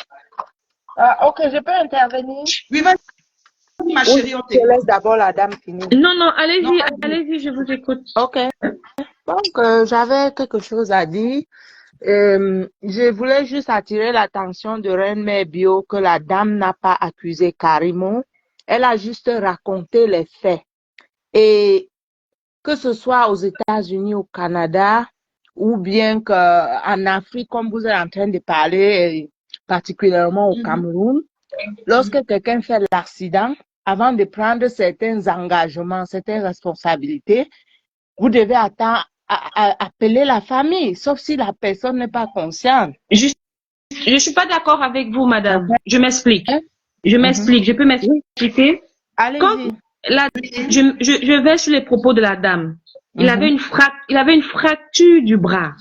Ok, je peux intervenir? Oui, vas-y, ma chérie, on t'écoute. Je laisse d'abord la dame finir. Non, allez-y, je vous écoute. Ok. Donc, j'avais quelque chose à dire. Je voulais juste attirer l'attention de Reine Mère Bio que la dame n'a pas accusé Karimo. Elle a juste raconté les faits. Et que ce soit aux États-Unis, au Canada, ou bien qu'en Afrique, comme vous êtes en train de parler, et particulièrement au Cameroun, lorsque quelqu'un fait l'accident, avant de prendre certains engagements, certaines responsabilités, vous devez attendre appeler la famille, sauf si la personne n'est pas consciente. Je ne suis pas d'accord avec vous, madame. Je m'explique. Je m'explique. Je peux Oui, m'expliquer. Quand allez-y. je vais sur les propos de la dame. Il avait une fracture du bras.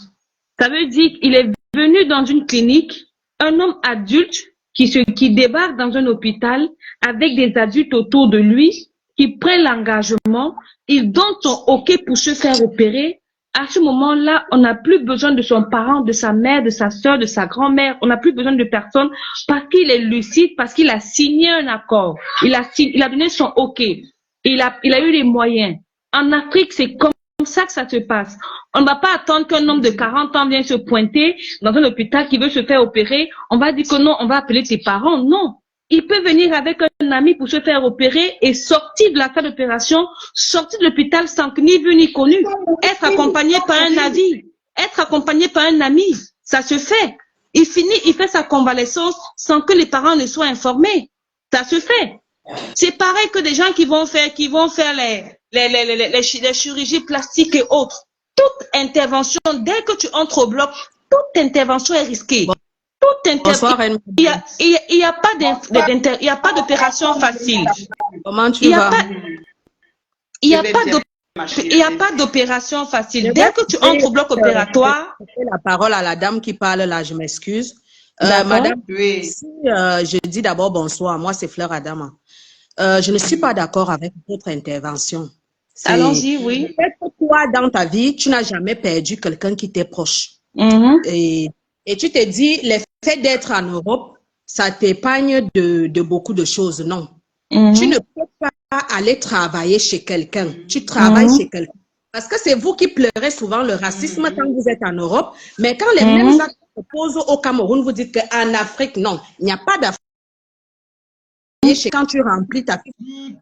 Ça veut dire qu'il est venu dans une clinique, un homme adulte qui débarque dans un hôpital avec des adultes autour de lui, qui prennent l'engagement, ils donnent son OK pour se faire opérer. À ce moment-là, on n'a plus besoin de son parent, de sa mère, de sa soeur, de sa grand-mère. On n'a plus besoin de personne parce qu'il est lucide, parce qu'il a signé un accord. Il a donné son OK. Il a eu les moyens. En Afrique, c'est comme ça que ça se passe. On ne va pas attendre qu'un homme de 40 ans vienne se pointer dans un hôpital qui veut se faire opérer. On va dire que non, on va appeler tes parents. Non. Il peut venir avec un ami pour se faire opérer et sortir de la salle d'opération, sortir de l'hôpital sans que ni vu ni connu. Être accompagné par un navire, être accompagné par un ami, ça se fait. Il fait sa convalescence sans que les parents ne soient informés. Ça se fait. C'est pareil que des gens qui vont faire les chirurgies plastiques et autres. Toute intervention, dès que tu entres au bloc, toute intervention est risquée. Toute Bonsoir, intervention. Il n'y a pas d'opération facile. comment tu Il n'y a vas? pas, il y a pas il y a pas d'opération facile. Dès que tu entres au bloc opératoire. Je fais la parole à la dame qui parle là, je m'excuse. D'accord. Madame, Oui. si, je dis d'abord bonsoir, moi c'est Fleur Adama. Je ne suis pas d'accord avec votre intervention. Allons-y, oui. Peut-être que toi, dans ta vie, tu n'as jamais perdu quelqu'un qui t'est proche. Et tu te dis, le fait d'être en Europe, ça t'épargne de beaucoup de choses. Non. Tu ne peux pas aller travailler chez quelqu'un. Tu travailles chez quelqu'un. Parce que c'est vous qui pleurez souvent le racisme quand vous êtes en Europe. Mais quand les mêmes actes se posent au Cameroun, vous dites qu'en Afrique, non, il n'y a pas d'affaires. Quand tu remplis ta fiche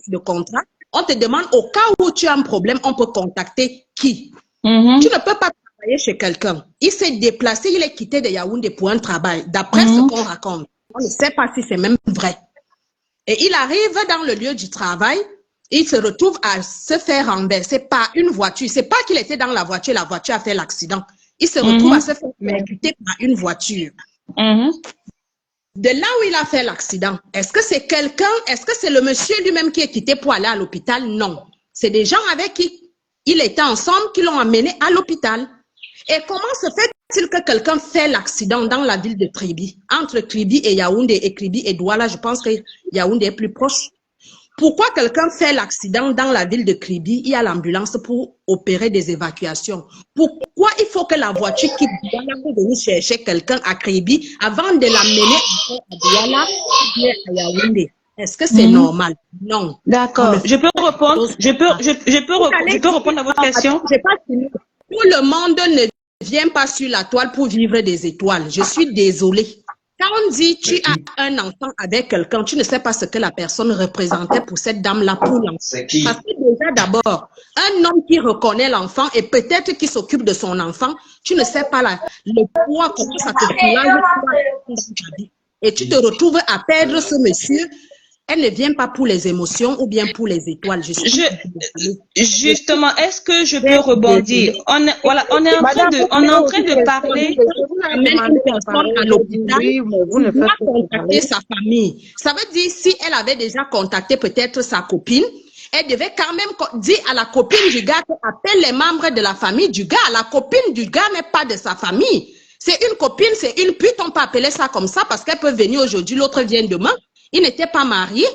de contrat, on te demande au cas où tu as un problème, on peut contacter qui? Tu ne peux pas travailler chez quelqu'un. Il s'est déplacé, il est quitté de Yaoundé pour un travail, d'après ce qu'on raconte. On ne sait pas si c'est même vrai. Et il arrive dans le lieu du travail, il se retrouve à se faire renverser par une voiture. C'est pas qu'il était dans la voiture a fait l'accident. Il se retrouve à se faire percuter par une voiture. De là où il a fait l'accident, est-ce que c'est quelqu'un, est-ce que c'est le monsieur lui-même qui est quitté pour aller à l'hôpital? Non. C'est des gens avec qui il était ensemble qui l'ont amené à l'hôpital. Et comment se fait-il que quelqu'un fait l'accident dans la ville de Kribi, entre Kribi et Yaoundé, et Kribi et Douala? Je pense que Yaoundé est plus proche. Pourquoi quelqu'un fait l'accident dans la ville de Kribi? Il y a l'ambulance pour opérer des évacuations. Pourquoi il faut que la voiture quitte Douala pour venir chercher quelqu'un à Kribi avant de l'amener à Douala ou à Yaoundé? Est-ce que c'est normal? Non. D'accord. Je peux répondre? Je peux répondre à votre question? J'ai pas fini. Tout le monde ne vient pas sur la toile pour vivre des étoiles. Je suis désolée. Quand on dit tu as un enfant avec quelqu'un, tu ne sais pas ce que la personne représentait pour cette dame-là, pour l'enfant. Parce que déjà d'abord, un homme qui reconnaît l'enfant et peut-être qui s'occupe de son enfant, tu ne sais pas le poids, comment ça te soulage. Et tu te retrouves à perdre ce monsieur. Elle ne vient pas pour les émotions ou bien pour les étoiles. Justement, est-ce que je peux rebondir? On est en train de parler. Une personne à l'hôpital, vous ne faites pas contacter sa famille. Ça veut dire, si elle avait déjà contacté peut-être sa copine, elle devait quand même dire à la copine du gars qu'elle appelle les membres de la famille du gars. La copine du gars n'est pas de sa famille. C'est une copine, c'est une pute, on peut appeler ça comme ça parce qu'elle peut venir aujourd'hui, l'autre vient demain. Il n'était pas marié,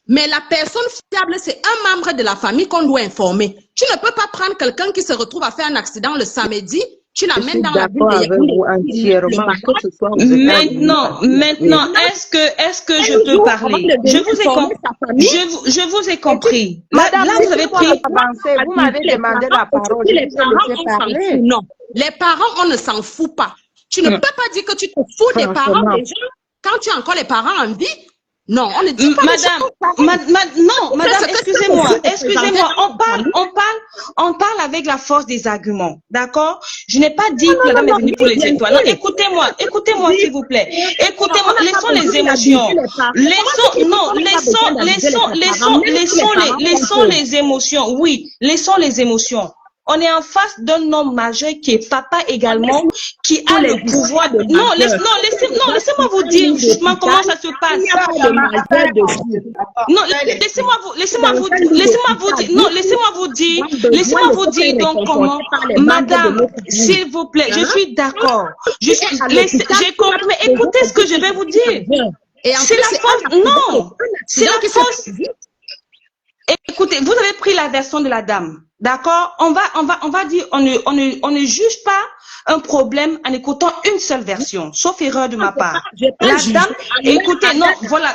mais la personne fiable, c'est un membre de la famille qu'on doit informer. Tu ne peux pas prendre quelqu'un qui se retrouve à faire un accident le samedi, tu l'amènes dans la ville de Maintenant, est-ce que je peux parler? Je vous ai compris. Madame, là, vous avez pris. Vous m'avez demandé la parole. Non, les parents, on ne s'en fout pas. Tu ne peux pas dire que tu te fous des parents déjà. Quand tu as encore les parents en vie, Non, on ne dit pas non, madame, excusez-moi, on parle avec la force des arguments, d'accord? Je n'ai pas dit que la dame est venue pour les étoiles. Non, écoutez-moi, s'il vous plaît. Écoutez-moi, laissons les émotions. Laissons les émotions. Oui, laissons les émotions. On est en face d'un homme majeur qui est papa également, qui a le pouvoir de... Non, laissez-moi vous dire justement comment ça se passe. Non, laissez-moi vous dire donc comment... Madame, s'il vous plaît, je suis d'accord. J'ai compris, mais écoutez ce que je vais vous dire. C'est la force... Non, c'est la force... Écoutez, vous avez pris la version de la dame, d'accord? On va dire, on ne juge pas un problème en écoutant une seule version, sauf erreur de ma part. La dame, écoutez, non, voilà. À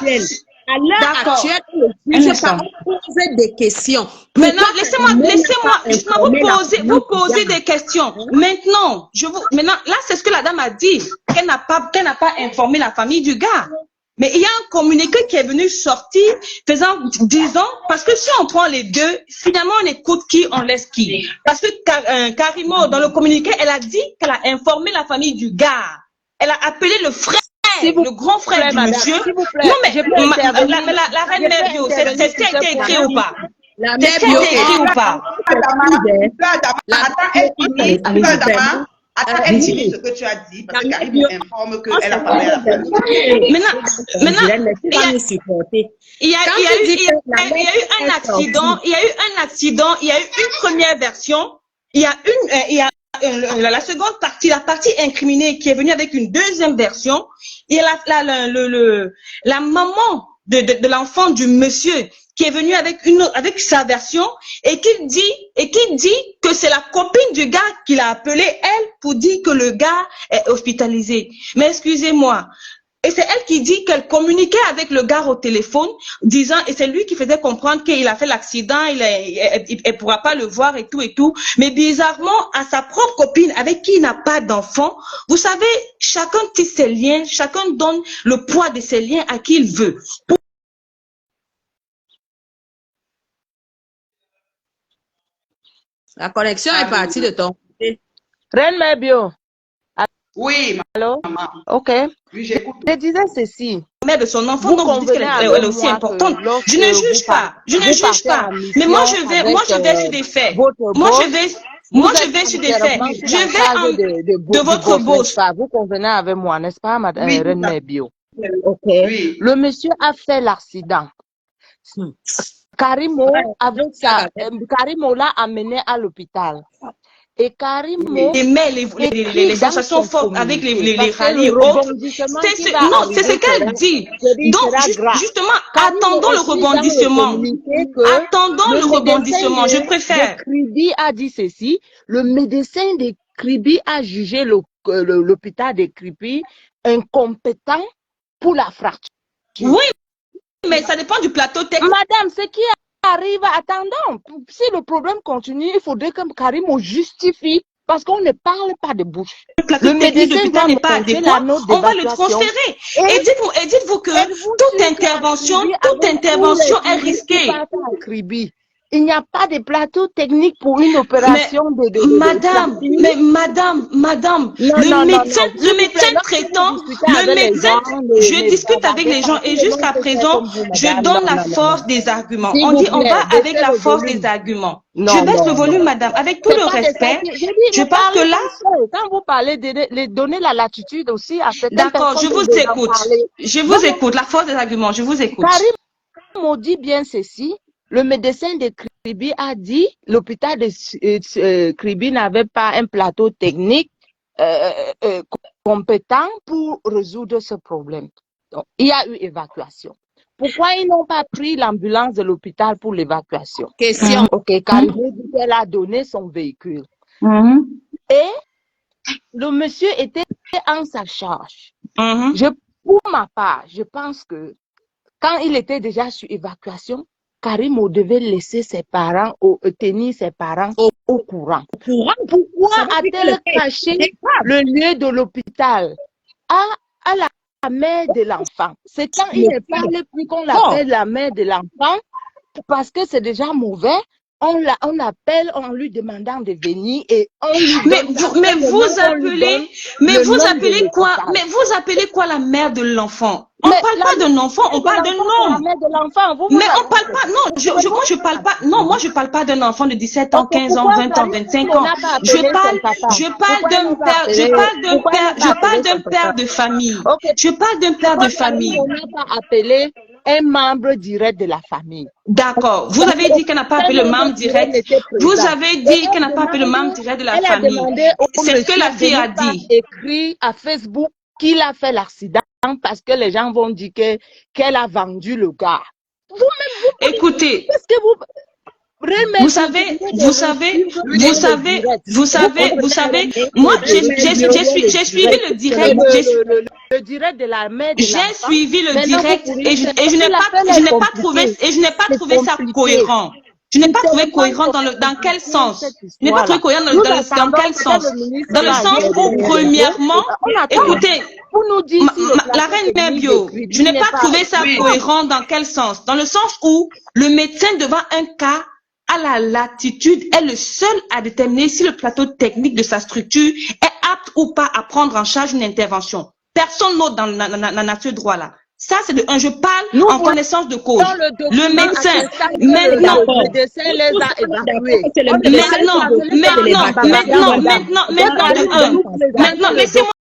l'heure actuelle, je pas poser des questions. Maintenant, laissez-moi justement vous poser des questions. Maintenant, là, c'est ce que la dame a dit, qu'elle n'a pas informé la famille du gars. Mais il y a un communiqué qui est venu sortir, disant, parce que si on prend les deux, finalement on écoute qui, on laisse qui. Parce que Karimo, dans le communiqué, elle a dit qu'elle a informé la famille du gars. Elle a appelé le frère, le grand frère du monsieur. Non mais, la reine mère bio, c'est ce qui a été écrit ou pas? C'est ce qui a été écrit ou pas? Attends, elle dit ce que tu as dit, parce que Karimo informe qu'elle a parlé à la famille. Maintenant, il y a eu un accident, il y a eu une première version, il y a la seconde partie, la partie incriminée qui est venue avec une deuxième version, et la maman de l'enfant du monsieur qui est venu avec sa version et qui dit que c'est la copine du gars qui l'a appelé elle pour dire que le gars est hospitalisé. Mais excusez-moi. Et c'est elle qui dit qu'elle communiquait avec le gars au téléphone, disant, et c'est lui qui faisait comprendre qu'il a fait l'accident, elle pourra pas le voir et tout. Mais bizarrement, à sa propre copine, avec qui il n'a pas d'enfant, vous savez, chacun tisse ses liens, chacun donne le poids de ses liens à qui il veut. La connexion est partie de ton côté. Reine Mère Bio. Oui, Allô? maman. Ok. Oui, j'écoute. Je disais ceci. Mère de son enfant, donc vous dites qu'elle est aussi importante. Je ne juge pas. Mais moi, je vais sur des faits. Moi, je vais sur des faits. Je vais de votre boss. Vous convenez avec moi, n'est-ce pas, madame Oui, Reine Mère Bio? Ok. Oui. Le monsieur a fait l'accident. Karimo l'a amené à l'hôpital. Et Karimo met les sensations fortes avec les rallyes autres. Non, c'est ce qu'elle dit. Donc, justement, attendons le rebondissement. Attendons le rebondissement, je préfère. Kribi a dit ceci. Le médecin de Kribi a jugé l'hôpital de Kribi incompétent pour la fracture. Oui, mais ça dépend du plateau technique. Madame, ce qui arrive, attendons. Si le problème continue, il faudrait que Karimo justifie, parce qu'on ne parle pas de bouche. Le médecin n'est pas adéquat, on va le transférer. Et dites-vous que toute intervention est risquée. Il n'y a pas de plateau technique pour une opération Madame, le médecin traitant, je discute avec les gens et jusqu'à présent, je donne la force des arguments. On dit, on va avec la force des arguments. Je baisse le volume, madame, avec tout le respect. Je pense que là... Quand vous parlez de donner la latitude aussi à certaines personnes... D'accord, je vous écoute. Je vous écoute, la force des arguments, je vous écoute. Karim dit bien ceci. Le médecin de Kribi a dit l'hôpital de Kribi n'avait pas un plateau technique compétent pour résoudre ce problème. Donc, il y a eu évacuation. Pourquoi ils n'ont pas pris l'ambulance de l'hôpital pour l'évacuation? Question. Ok, Karim dit qu'elle a donné son véhicule. Et le monsieur était en sa charge. Pour ma part, je pense que quand il était déjà sur évacuation, Karimo devait laisser ses parents, tenir ses parents au courant. Pourquoi a-t-elle caché le lieu de l'hôpital à la mère de l'enfant. C'est quand il ne parle plus qu'on l'appelle la mère de l'enfant, parce que c'est déjà mauvais. On l'appelle en lui demandant de venir et on lui donne mais vous appelez quoi la mère de l'enfant? On ne parle pas d'un enfant, on parle d'un homme. Mais on parle pas, non, moi je parle pas d'un enfant de 17 ans, 15 ans, 20 ans, 25 ans. Je parle d'un père de famille. Je parle d'un père de famille. On n'a pas appelé un membre direct de la famille. D'accord. Vous avez dit qu'elle n'a pas appelé le membre direct. Vous avez dit qu'elle n'a pas appelé le membre direct de la famille. C'est ce que la fille a dit. Écrit à Facebook qu'il a fait l'accident parce que les gens vont dire qu'elle a vendu le gars. Vous-même, écoutez, qu'est-ce que vous savez, moi, j'ai suivi le direct. Le direct de la mère de j'ai suivi le direct et je n'ai pas trouvé ça cohérent. Je n'ai pas trouvé cohérent dans quel sens? Je n'ai pas trouvé cohérent dans quel sens? Dans le sens où, premièrement, écoutez, la reine Mère Bio, je n'ai pas trouvé ça cohérent dans quel sens? Dans le sens où le médecin devant un cas à la latitude est le seul à déterminer si le plateau technique de sa structure est apte ou pas à prendre en charge une intervention. Personne d'autre dans la nature droit là. Ça, c'est de un. Je parle en connaissance de cause. Le médecin, maintenant, laissez-moi